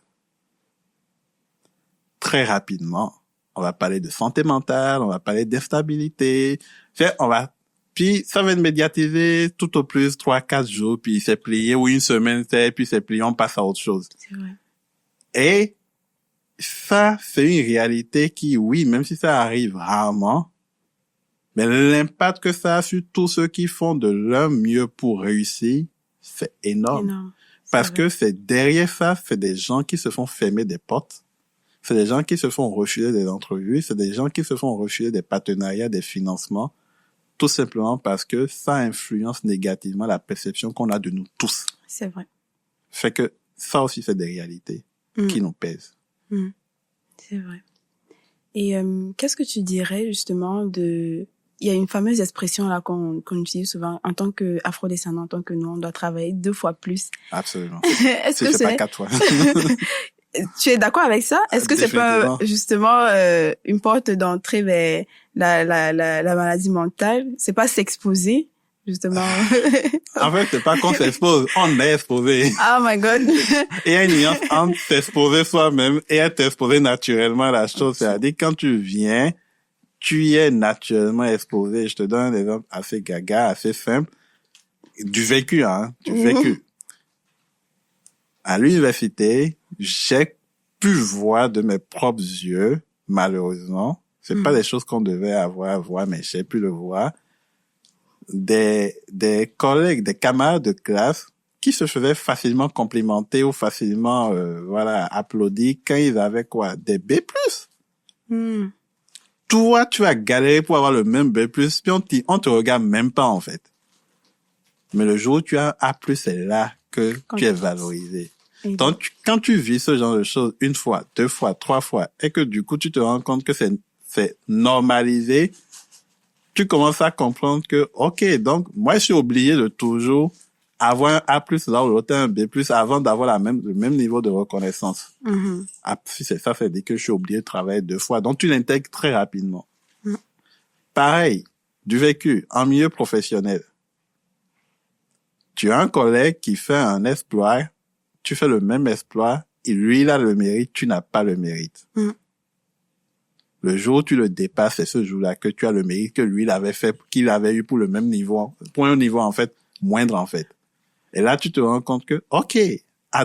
très rapidement, on va parler de santé mentale, on va parler d'instabilité. Puis ça va être médiatisé tout au plus 3-4 jours, puis c'est plié, ou une semaine, puis c'est plié, on passe à autre chose. C'est vrai. Et ça, c'est une réalité qui, oui, même si ça arrive rarement, mais l'impact que ça a sur tous ceux qui font de leur mieux pour réussir, c'est énorme. Parce que c'est derrière ça, c'est des gens qui se font fermer des portes. C'est des gens qui se font refuser des entrevues. C'est des gens qui se font refuser des partenariats, des financements. Tout simplement parce que ça influence négativement la perception qu'on a de nous tous. C'est vrai. Fait que ça aussi, c'est des réalités qui nous pèsent. C'est vrai. Et qu'est-ce que tu dirais justement de... Il y a une fameuse expression là qu'on utilise souvent en tant qu'afro-descendant, en tant que nous, on doit travailler 2 fois plus. Absolument. Est-ce que c'est pas 4 fois. Tu es d'accord avec ça? Est-ce que c'est pas justement une porte d'entrée vers la maladie mentale? C'est pas s'exposer justement? En fait, c'est pas qu'on s'expose, on est exposé. Oh my God. Et il y a une nuance entre s'exposer soi-même et être exposé naturellement à la chose. C'est-à-dire, quand tu viens, tu y es naturellement exposé. Je te donne un exemple assez gaga, assez simple. Du vécu, du vécu. À l'université, j'ai pu voir de mes propres yeux, malheureusement. C'est pas des choses qu'on devait avoir à voir, mais j'ai pu le voir. Des collègues, des camarades de classe qui se faisaient facilement complimenter ou facilement, applaudir quand ils avaient quoi? Des B+. Toi, tu as galéré pour avoir le même B+, puis on te regarde même pas, en fait. Mais le jour où tu as A+, c'est là que tu es valorisé. Donc, quand tu vis ce genre de choses 1 fois, 2 fois, 3 fois, et que du coup, tu te rends compte que c'est normalisé, tu commences à comprendre que, OK, donc, moi, je suis obligé de toujours avoir un A+, là où l'autre un B+, avant d'avoir le même niveau de reconnaissance. Si c'est ça, c'est dire que je suis obligé de travailler 2 fois. Donc, tu l'intègres très rapidement. Pareil, du vécu, en milieu professionnel. Tu as un collègue qui fait un exploit, tu fais le même exploit, et lui, il a le mérite, tu n'as pas le mérite. Le jour où tu le dépasses, c'est ce jour-là que tu as le mérite que lui, il avait fait, qu'il avait eu pour le même niveau, pour un niveau, en fait, moindre, en fait. Et là, tu te rends compte que, OK,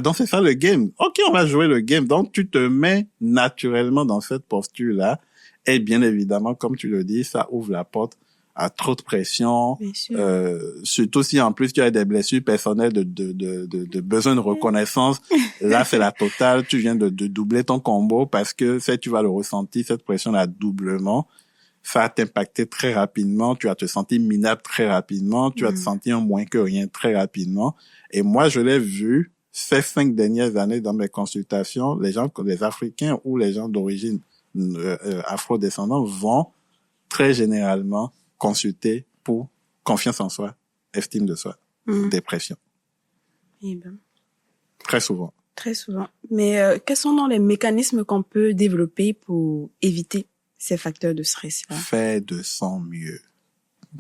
donc c'est ça le game. OK, on va jouer le game. Donc, tu te mets naturellement dans cette posture-là. Et bien évidemment, comme tu le dis, ça ouvre la porte à trop de pression, surtout si en plus tu as des blessures personnelles de besoin de reconnaissance. Là, c'est la totale. Tu viens de doubler ton combo parce que tu vas le ressentir, cette pression-là, doublement. ça va t'impacter très rapidement, tu vas te sentir minable très rapidement, tu vas te sentir moins que rien très rapidement. Et moi, je l'ai vu ces 5 dernières années dans mes consultations, les Africains ou les gens d'origine afro-descendants vont très généralement consulter pour confiance en soi, estime de soi, dépression. Eh ben. Très souvent. Très souvent. Mais quels sont les mécanismes qu'on peut développer pour éviter ces facteurs de stress-là? Fais de son mieux.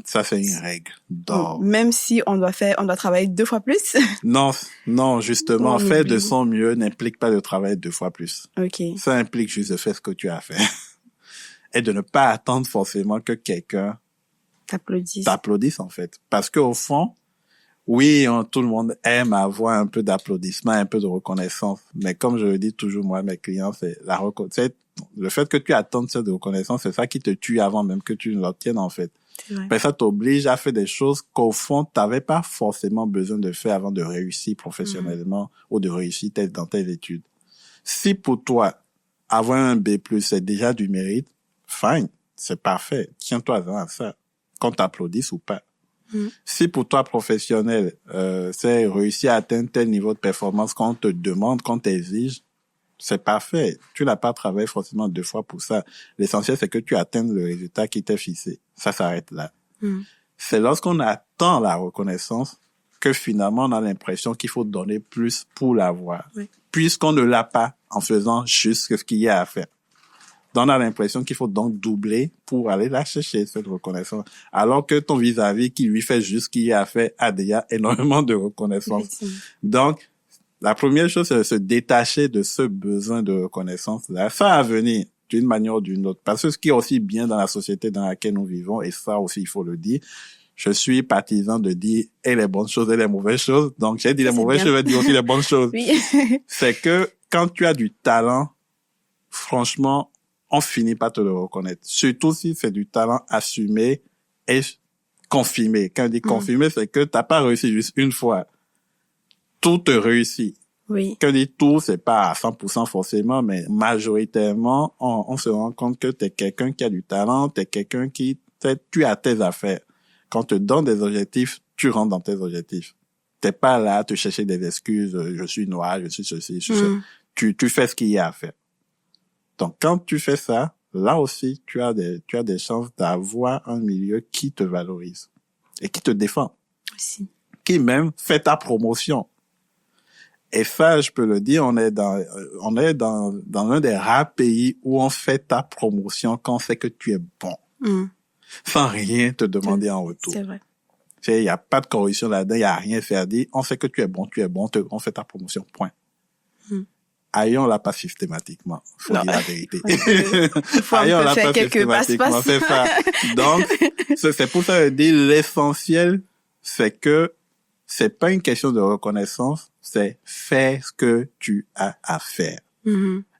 Ça, c'est une règle d'or. Même si on doit travailler 2 fois plus? Non, justement, faire de son mieux n'implique pas de travailler 2 fois plus. Ok. Ça implique juste de faire ce que tu as fait. Et de ne pas attendre forcément que quelqu'un t'applaudisse, en fait. Parce qu'au fond, oui, tout le monde aime avoir un peu d'applaudissement, un peu de reconnaissance. Mais comme je le dis toujours, moi, mes clients, c'est le fait que tu attendes cette reconnaissance, c'est ça qui te tue avant même que tu ne l'obtiennes, en fait. Mais ça t'oblige à faire des choses qu'au fond, t'avais pas forcément besoin de faire avant de réussir professionnellement ou de réussir dans tes études. Si pour toi, avoir un B+, c'est déjà du mérite, fine, c'est parfait. Tiens-toi à ça. Qu'on t'applaudisse ou pas. Si pour toi, professionnel, c'est réussir à atteindre tel niveau de performance qu'on te demande, qu'on t'exige, c'est parfait. Tu n'as pas travaillé forcément 2 fois pour ça. L'essentiel, c'est que tu atteignes le résultat qui t'est fixé. Ça s'arrête là. C'est lorsqu'on attend la reconnaissance que finalement, on a l'impression qu'il faut donner plus pour l'avoir. Oui. Puisqu'on ne l'a pas en faisant juste ce qu'il y a à faire. Donc, on a l'impression qu'il faut donc doubler pour aller la chercher, cette reconnaissance. Alors que ton vis-à-vis qui lui fait juste ce qu'il y a à faire a déjà énormément de reconnaissance. Donc, la première chose, c'est de se détacher de ce besoin de reconnaissance-là. Ça va venir d'une manière ou d'une autre. Parce que ce qui est aussi bien dans la société dans laquelle nous vivons, et ça aussi, il faut le dire, je suis partisan de dire et les bonnes choses et les mauvaises choses. Donc, j'ai dit les mauvaises choses, je vais dire aussi les bonnes choses. Oui. C'est que quand tu as du talent, franchement, on finit par te le reconnaître. Surtout si c'est du talent assumé et confirmé. Quand on dit confirmé, c'est que t'as pas réussi juste une fois. Tout te réussit. Oui. Quand on dit tout, c'est pas à 100% forcément, mais majoritairement, on se rend compte que t'es quelqu'un qui a du talent, t'es quelqu'un tu as tes affaires. Quand on te donne des objectifs, tu rentres dans tes objectifs. T'es pas là à te chercher des excuses, je suis noir, je suis ceci, je suis ça. Tu fais ce qu'il y a à faire. Donc, quand tu fais ça, là aussi, tu as des chances d'avoir un milieu qui te valorise et qui te défend. Aussi. Qui même fait ta promotion. Et ça, je peux le dire, on est dans un des rares pays où on fait ta promotion quand on sait que tu es bon. Sans rien te demander en retour. C'est vrai. Il y a pas de corruption là-dedans, il y a rien à faire dire. On sait que tu es bon, on fait ta promotion, point. Ailleurs, on l'a pas systématiquement. Faut dire la vérité. Ailleurs, on l'a pas systématiquement. C'est ça. Donc, c'est pour ça que je dis l'essentiel, c'est que c'est pas une question de reconnaissance, c'est faire ce que tu as à faire.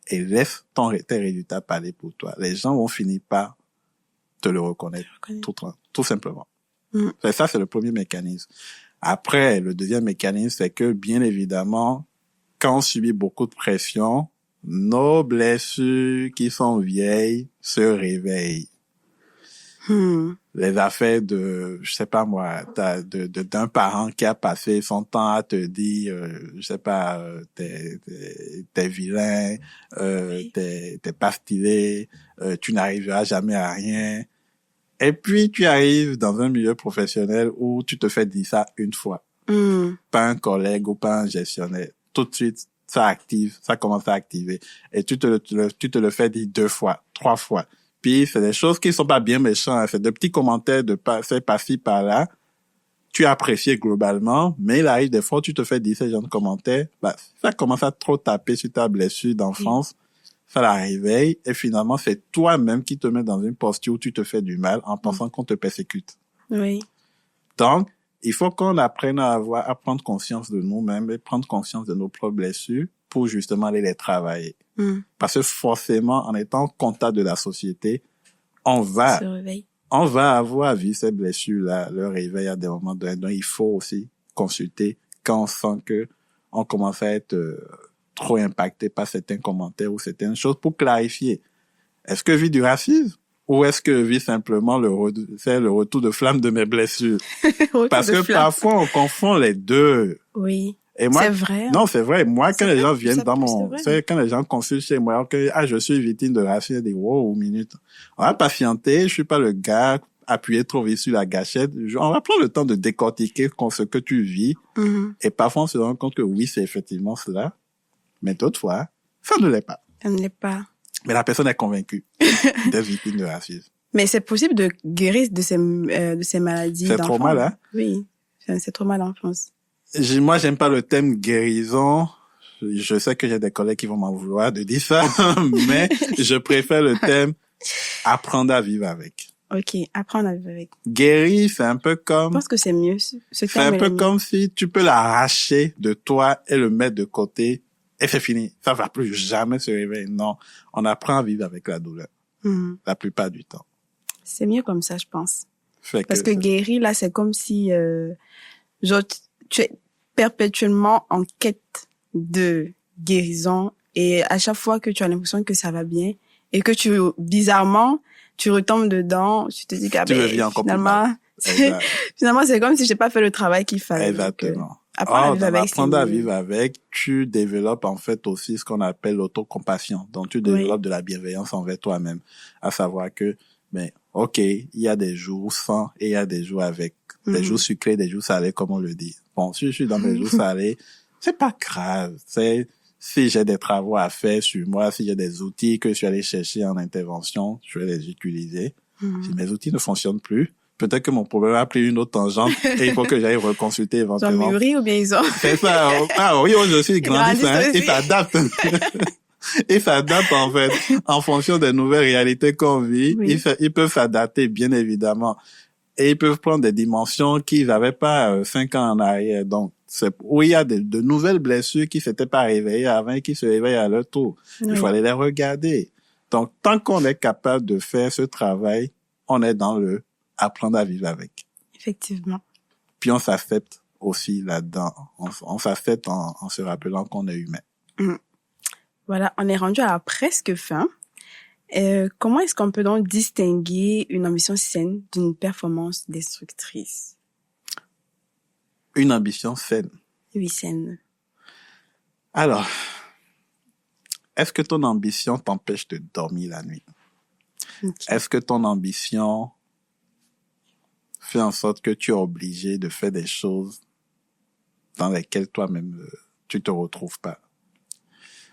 Et laisse tes résultats parler pour toi. Les gens vont finir par te le reconnaître. Tout simplement. Ça, c'est le premier mécanisme. Après, le deuxième mécanisme, c'est que, bien évidemment, quand on subit beaucoup de pression, nos blessures qui sont vieilles se réveillent. Les affaires je sais pas moi, d'un parent qui a passé son temps à te dire, je sais pas, t'es vilain, t'es pas stylé, tu n'arriveras jamais à rien. Et puis, tu arrives dans un milieu professionnel où tu te fais dire ça une fois. Pas un collègue ou pas un gestionnaire. Tout de suite, ça commence à activer. Et tu te le fais dire 2 fois, 3 fois. Puis, c'est des choses qui sont pas bien méchants. C'est des petits commentaires c'est par-ci, par-là. Tu apprécies globalement, mais il arrive des fois où tu te fais dire ces genre de commentaires. Ça commence à trop taper sur ta blessure d'enfance. Ça la réveille. Et finalement, c'est toi-même qui te mets dans une posture où tu te fais du mal en pensant qu'on te persécute. Oui. Donc, il faut qu'on apprenne à prendre conscience de nous-mêmes et prendre conscience de nos propres blessures pour justement aller les travailler. Parce que forcément, en étant contact de la société, on va avoir vu ces blessures-là, le réveil à des moments donnés. Donc, il faut aussi consulter quand on sent que on commence à être trop impacté par certains commentaires ou certaines choses pour clarifier. Est-ce que je vis du racisme ou est-ce que je vis simplement c'est le retour de flamme de mes blessures? Parce que parfois, on confond les deux. Oui. Et moi, c'est vrai. Non, c'est vrai. Moi, quand les gens viennent quand les gens consultent chez moi, que, je suis victime de racisme, je dis, wow, minute. On va patienter, je suis pas le gars appuyé trop vite sur la gâchette. On va prendre le temps de décortiquer ce que tu vis. Mm-hmm. Et parfois, on se rend compte que oui, c'est effectivement cela. Mais d'autres fois, ça ne l'est pas. Ça ne l'est pas. Mais la personne est convaincue d'être victime de racisme. Mais c'est possible de guérir de ces maladies C'est d'enfants. trop mal, hein? Oui. C'est trop mal en France. Moi, j'aime pas le thème guérison. Je sais que j'ai des collègues qui vont m'en vouloir de dire ça, mais je préfère le thème apprendre à vivre avec. Ok, apprendre à vivre avec. Guérir, c'est un peu comme... Je pense que c'est mieux. C'est un peu comme si tu peux l'arracher de toi et le mettre de côté et c'est fini. Ça va plus jamais se réveiller. Non, on apprend à vivre avec la douleur. Mm-hmm. La plupart du temps. C'est mieux comme ça, je pense. Parce que c'est... guérir, là, c'est comme si... tu es perpétuellement en quête de guérison et à chaque fois que tu as l'impression que ça va bien et que bizarrement, tu retombes dedans, tu te dis finalement, c'est comme si j'ai pas fait le travail qu'il fallait. Exactement. Apprendre à vivre avec, tu développes en fait aussi ce qu'on appelle l'autocompassion. Donc, tu développes de la bienveillance envers toi-même. À savoir que, ok, il y a des jours sans et il y a des jours avec. Des jours sucrés, des jours salés, comme on le dit. Bon, si je suis dans mes jours salés, c'est pas grave. Si j'ai des travaux à faire sur moi, si j'ai des outils que je suis allé chercher en intervention, je vais les utiliser. Si mes outils ne fonctionnent plus, peut-être que mon problème a pris une autre tangente et il faut que j'aille reconsulter éventuellement. Ils ont mûri ou bien ils ont... C'est ça. Ah oui, je suis grandi, ils s'adaptent. Ils s'adaptent en fait, en fonction des nouvelles réalités qu'on vit. Oui. Ils peuvent s'adapter, bien évidemment. Et ils peuvent prendre des dimensions qu'ils n'avaient pas 5 ans en arrière. Donc, c'est où il y a de nouvelles blessures qui s'étaient pas réveillées avant et qui se réveillent à leur tour. Oui. Il faut aller les regarder. Donc, tant qu'on est capable de faire ce travail, on est dans le apprendre à vivre avec. Effectivement. Puis on s'accepte aussi là-dedans. On s'accepte en se rappelant qu'on est humain. Voilà, on est rendu à la presque fin. Comment est-ce qu'on peut donc distinguer une ambition saine d'une performance destructrice? Une ambition saine? Oui, saine. Alors, est-ce que ton ambition t'empêche de dormir la nuit? Okay. Est-ce que ton ambition fait en sorte que tu es obligé de faire des choses dans lesquelles toi-même tu te retrouves pas?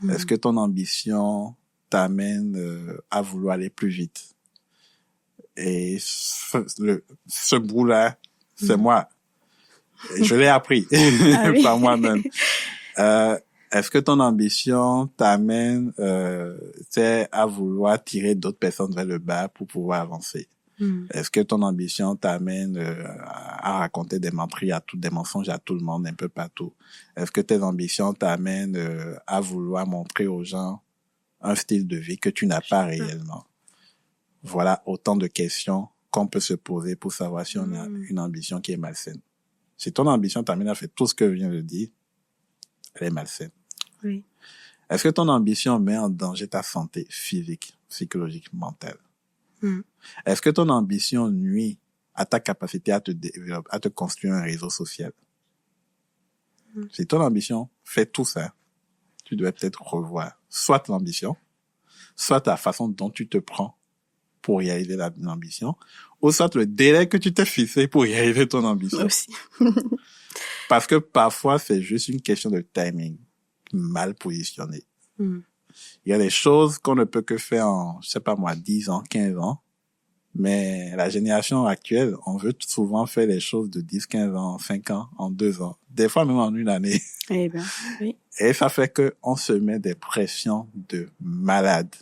Est-ce que ton ambition t'amène à vouloir aller plus vite? Et ce bout-là, c'est moi. Et je l'ai appris par moi-même. Est-ce que ton ambition t'amène à vouloir tirer d'autres personnes vers le bas pour pouvoir avancer? Est-ce que ton ambition t'amène à raconter des menteries des mensonges à tout le monde, un peu partout? Est-ce que tes ambitions t'amènent à vouloir montrer aux gens un style de vie que tu n'as pas réellement? Voilà autant de questions qu'on peut se poser pour savoir si on a une ambition qui est malsaine. Si ton ambition t'amène à faire tout ce que je viens de dire, elle est malsaine. Oui. Est-ce que ton ambition met en danger ta santé physique, psychologique, mentale? Est-ce que ton ambition nuit à ta capacité à te développer, à te construire un réseau social? Si ton ambition fait tout ça, tu dois peut-être revoir soit l'ambition, soit la façon dont tu te prends pour réaliser l'ambition, ou soit le délai que tu t'es fixé pour réaliser ton ambition. Aussi. Parce que parfois, c'est juste une question de timing mal positionné. Il y a des choses qu'on ne peut que faire en, 10 ans, 15 ans. Mais la génération actuelle, on veut souvent faire les choses de 10, 15 ans, en 5 ans, en 2 ans. Des fois même en une année. Eh bien, oui. Et ça fait que on se met des pressions de malade.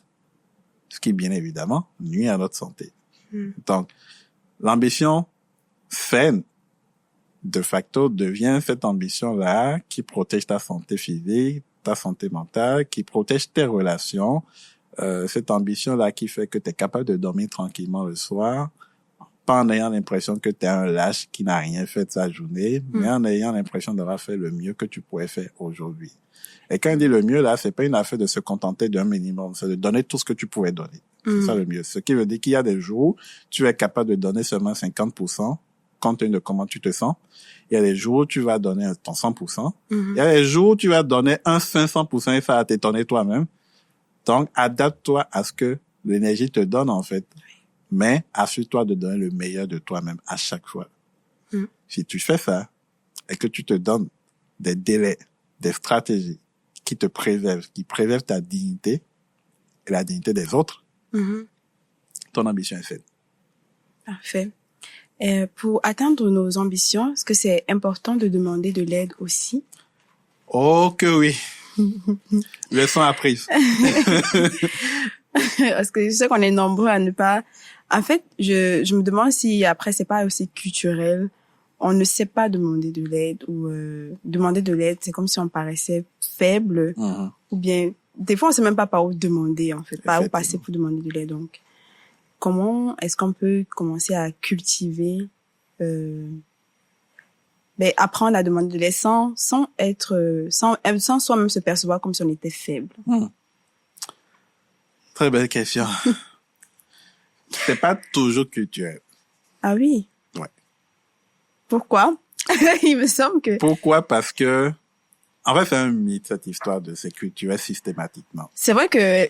Ce qui, bien évidemment, nuit à notre santé. Donc, l'ambition saine, de facto, devient cette ambition-là qui protège ta santé physique, ta santé mentale, qui protège tes relations, cette ambition-là qui fait que tu es capable de dormir tranquillement le soir, pas en ayant l'impression que tu es un lâche qui n'a rien fait de sa journée, mais en ayant l'impression d'avoir fait le mieux que tu pourrais faire aujourd'hui. Et quand on dit le mieux, là, c'est pas une affaire de se contenter d'un minimum, c'est de donner tout ce que tu pouvais donner. C'est ça le mieux. Ce qui veut dire qu'il y a des jours où tu es capable de donner seulement 50%, compte tenu de comment tu te sens. Il y a des jours où tu vas donner ton 100%. Il y a des jours où tu vas donner un 500% et ça va t'étonner toi-même. Donc, adapte-toi à ce que l'énergie te donne, en fait. Mais assure-toi de donner le meilleur de toi-même à chaque fois. Si tu fais ça et que tu te donnes des délais, des stratégies qui te préservent, qui préservent ta dignité et la dignité des autres, ton ambition est faite. Parfait. Pour atteindre nos ambitions, est-ce que c'est important de demander de l'aide aussi? Oh que oui. Leçon apprise. Parce que je sais qu'on est nombreux à ne pas... En fait, je me demande si après c'est pas aussi culturel. On ne sait pas demander de l'aide ou demander de l'aide, c'est comme si on paraissait faible ou bien des fois on sait même pas par où demander en fait, par où passer pour demander de l'aide. Donc, comment est-ce qu'on peut commencer à cultiver apprendre à demander de l'aide sans soi-même se percevoir comme si on était faible? Très belle question. C'est pas toujours culturel. Ah oui? Ouais. Pourquoi? Il me semble que... Pourquoi? Parce que, en fait, c'est un mythe, cette histoire de c'est culturel systématiquement. C'est vrai que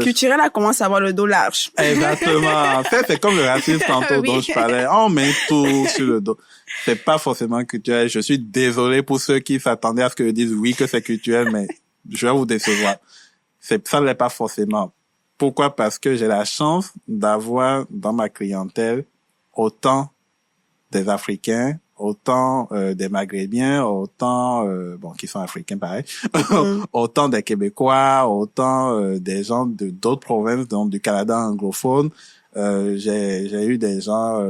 culturel a commencé à avoir le dos large. Exactement. En fait, c'est comme le racisme tantôt dont je parlais. On met tout sur le dos. C'est pas forcément culturel. Je suis désolé pour ceux qui s'attendaient à ce que je dise oui que c'est culturel, mais je vais vous décevoir. Ça ne l'est pas forcément. Pourquoi? Parce que j'ai la chance d'avoir dans ma clientèle autant des Africains, autant des Maghrébiens, autant qui sont africains pareil, autant des Québécois, autant des gens de d'autres provinces, donc du Canada anglophone. J'ai eu des gens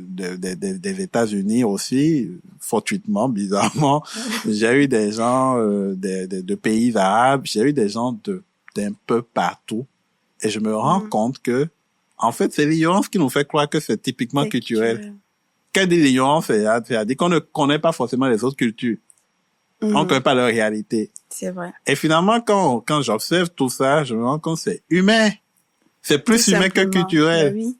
des États-Unis aussi, fortuitement, bizarrement. J'ai eu des gens de pays arabes, j'ai eu des gens d'un peu partout. Et je me rends compte que, en fait, c'est l'ignorance qui nous fait croire que c'est typiquement culturel. Qu'est-ce que l'ignorance? C'est-à-dire qu'on ne connaît pas forcément les autres cultures. On ne connaît pas leur réalité. C'est vrai. Et finalement, quand j'observe tout ça, je me rends compte que c'est humain. C'est plus Tout humain que simplement. culturel. Oui.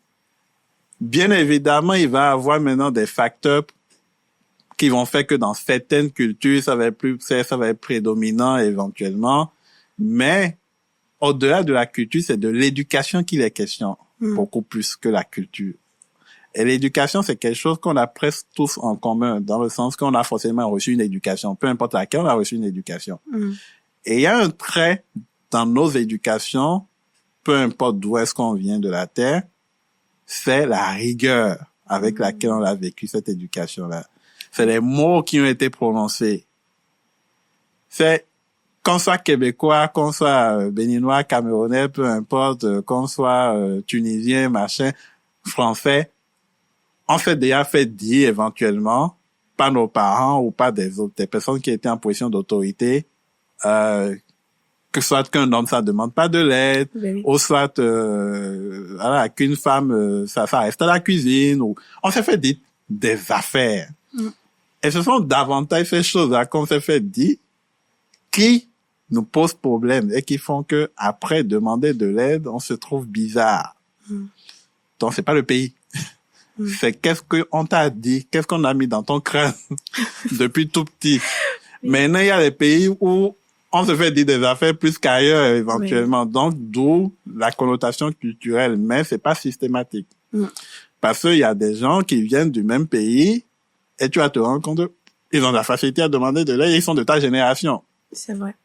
Bien évidemment, il va y avoir maintenant des facteurs qui vont faire que dans certaines cultures, ça va être prédominant éventuellement. Mais, au-delà de la culture, c'est de l'éducation qu'il est question, beaucoup plus que la culture. Et l'éducation, c'est quelque chose qu'on a presque tous en commun, dans le sens qu'on a forcément reçu une éducation. Peu importe laquelle, on a reçu une éducation. Et il y a un trait dans nos éducations, peu importe d'où est-ce qu'on vient de la Terre, c'est la rigueur avec laquelle on a vécu cette éducation-là. C'est les mots qui ont été prononcés. C'est qu'on soit québécois, qu'on soit béninois, camerounais, peu importe, qu'on soit tunisien, machin, français, on s'est déjà fait dire éventuellement, par nos parents ou par des personnes qui étaient en position d'autorité, que soit qu'un homme, ça demande pas de l'aide, ou soit qu'une femme, ça reste à la cuisine, ou on s'est fait dire des affaires. Et ce sont davantage ces choses-là qu'on s'est fait dire qui nous posent problème et qui font que après demander de l'aide, on se trouve bizarre. Donc c'est pas le pays. C'est qu'est-ce qu'on t'a dit, qu'est-ce qu'on a mis dans ton crâne depuis tout petit. Maintenant, il y a des pays où on se fait dire des affaires plus qu'ailleurs éventuellement. Donc, d'où la connotation culturelle, mais c'est pas systématique. Parce qu'il y a des gens qui viennent du même pays et tu vas te rendre compte, ils ont la facilité à demander de l'aide, ils sont de ta génération. C'est vrai.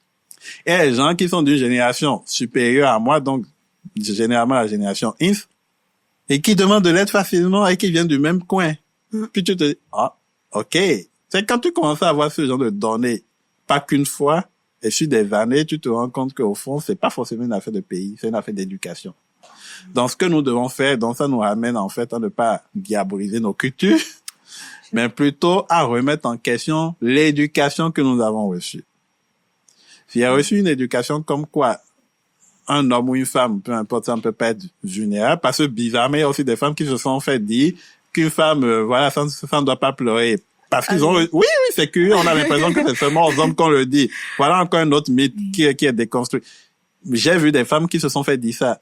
Et les gens qui sont d'une génération supérieure à moi, donc généralement la génération X, et qui demandent de l'aide facilement et qui viennent du même coin. Puis tu te dis, ok. C'est quand tu commences à avoir ce genre de données, pas qu'une fois, et sur des années, tu te rends compte qu'au fond, c'est pas forcément une affaire de pays, c'est une affaire d'éducation. Donc, ce que nous devons faire, donc ça nous ramène en fait à ne pas diaboliser nos cultures, mais plutôt à remettre en question l'éducation que nous avons reçue. S'il y a reçu une éducation comme quoi un homme ou une femme, peu importe, ça ne peut pas être vulnérable, parce que bizarrement, il y a aussi des femmes qui se sont fait dire qu'une femme, ça ne doit pas pleurer. Parce qu'ils ont, oui, c'est curieux, on a l'impression que c'est seulement aux hommes qu'on le dit. Voilà encore un autre mythe qui est déconstruit. J'ai vu des femmes qui se sont fait dire ça.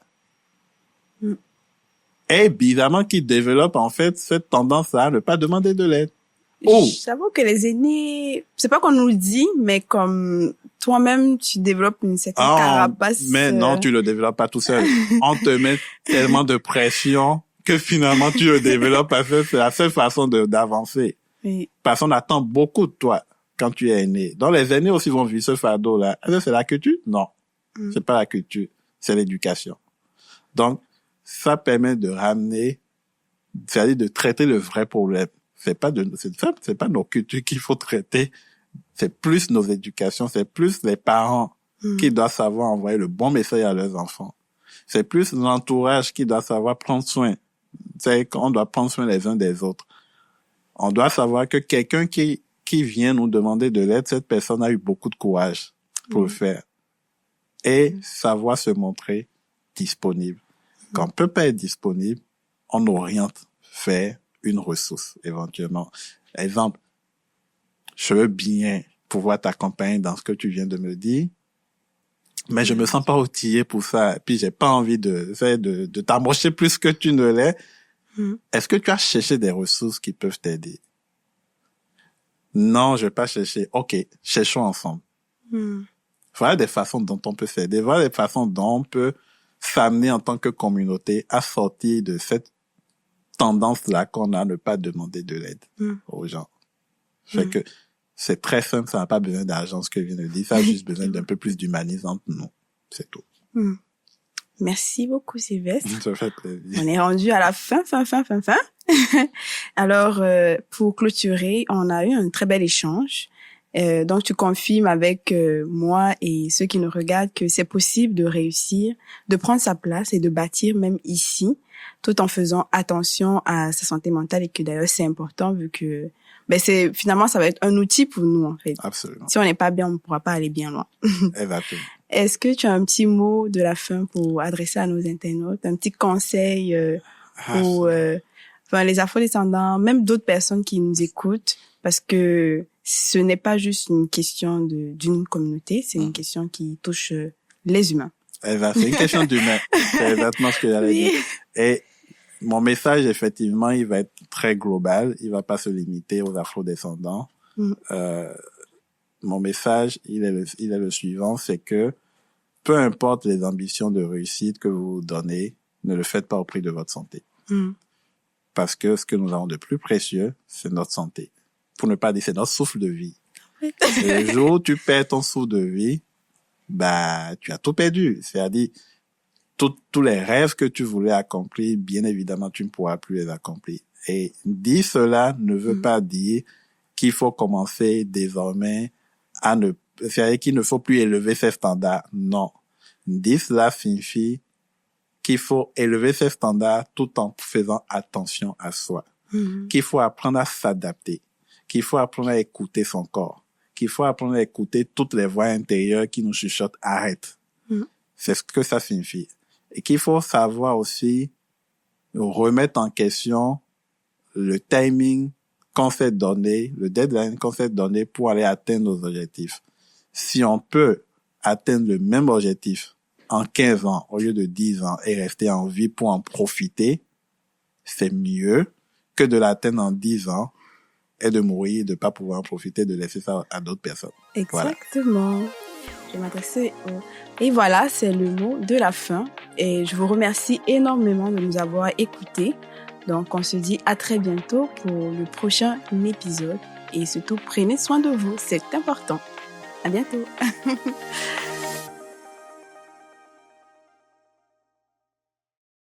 Et bizarrement, qui développent en fait cette tendance à ne pas demander de l'aide. J'avoue que les aînés, c'est pas qu'on nous le dit, mais comme toi-même, tu développes une certaine carapace. Mais non, tu le développes pas tout seul. On te met tellement de pression que finalement tu le développes parce que c'est la seule façon d'avancer. Oui. Personne attend beaucoup de toi quand tu es aîné. Donc les aînés aussi vont vivre ce fardeau-là. Est-ce que c'est la culture? Non. C'est pas la culture. C'est l'éducation. Donc, ça permet de ramener, c'est-à-dire de traiter le vrai problème. C'est pas nos cultures qu'il faut traiter. C'est plus nos éducations, c'est plus les parents qui doivent savoir envoyer le bon message à leurs enfants. C'est plus l'entourage qui doit savoir prendre soin. C'est qu'on doit prendre soin les uns des autres. On doit savoir que quelqu'un qui vient nous demander de l'aide, cette personne a eu beaucoup de courage pour le faire. Et savoir se montrer disponible. Quand on peut pas être disponible, on oriente vers une ressource, éventuellement. Exemple, je veux bien pouvoir t'accompagner dans ce que tu viens de me dire, mais je me sens pas outillé pour ça. Puis j'ai pas envie de t'embaucher plus que tu ne l'es. Est-ce que tu as cherché des ressources qui peuvent t'aider? Non, je vais pas chercher. OK, cherchons ensemble. Voilà des façons dont on peut s'aider. Voilà des façons dont on peut s'amener en tant que communauté à sortir de cette tendance-là qu'on a à ne pas demander de l'aide aux gens. Fait que c'est très simple, ça n'a pas besoin d'argent, ce que je viens de dire. Ça a juste besoin d'un peu plus d'humanisme entre nous. C'est tout. Merci beaucoup, Sylvestre. Ça fait plaisir. On est rendu à la fin. Alors, pour clôturer, on a eu un très bel échange. Donc, tu confirmes avec moi et ceux qui nous regardent que c'est possible de réussir, de prendre sa place et de bâtir même ici, tout en faisant attention à sa santé mentale et que d'ailleurs c'est important vu que finalement ça va être un outil pour nous en fait. Absolument. Si on n'est pas bien, on ne pourra pas aller bien loin. Exactement. Est-ce que tu as un petit mot de la fin pour adresser à nos internautes, un petit conseil pour les afro-descendants, même d'autres personnes qui nous écoutent, parce que ce n'est pas juste une question d'une communauté, c'est une question qui touche les humains. C'est une question d'humain. C'est exactement ce que j'allais dire. Et mon message, effectivement, il va être très global. Il va pas se limiter aux afro-descendants. Mon message, il est le suivant, c'est que peu importe les ambitions de réussite que vous vous donnez, ne le faites pas au prix de votre santé. Parce que ce que nous avons de plus précieux, c'est notre santé. Pour ne pas dire, c'est notre souffle de vie. Le jour où tu perds ton souffle de vie, tu as tout perdu. C'est-à-dire, tous les rêves que tu voulais accomplir, bien évidemment, tu ne pourras plus les accomplir. Et dire cela ne veut pas dire qu'il faut commencer désormais c'est-à-dire qu'il ne faut plus élever ses standards. Non. Dire cela signifie qu'il faut élever ses standards tout en faisant attention à soi. Qu'il faut apprendre à s'adapter. Qu'il faut apprendre à écouter son corps. Qu'il faut apprendre à écouter toutes les voix intérieures qui nous chuchotent arrête. C'est ce que ça signifie. Et qu'il faut savoir aussi remettre en question le timing qu'on s'est donné, le deadline qu'on s'est donné pour aller atteindre nos objectifs. Si on peut atteindre le même objectif en 15 ans au lieu de 10 ans et rester en vie pour en profiter, c'est mieux que de l'atteindre en 10 ans et de mourir et de pas pouvoir en profiter, de laisser ça à d'autres personnes. Exactement. Voilà. Je vais m'adresser Et voilà, c'est le mot de la fin. Et je vous remercie énormément de nous avoir écoutés. Donc, on se dit à très bientôt pour le prochain épisode. Et surtout, prenez soin de vous. C'est important. À bientôt.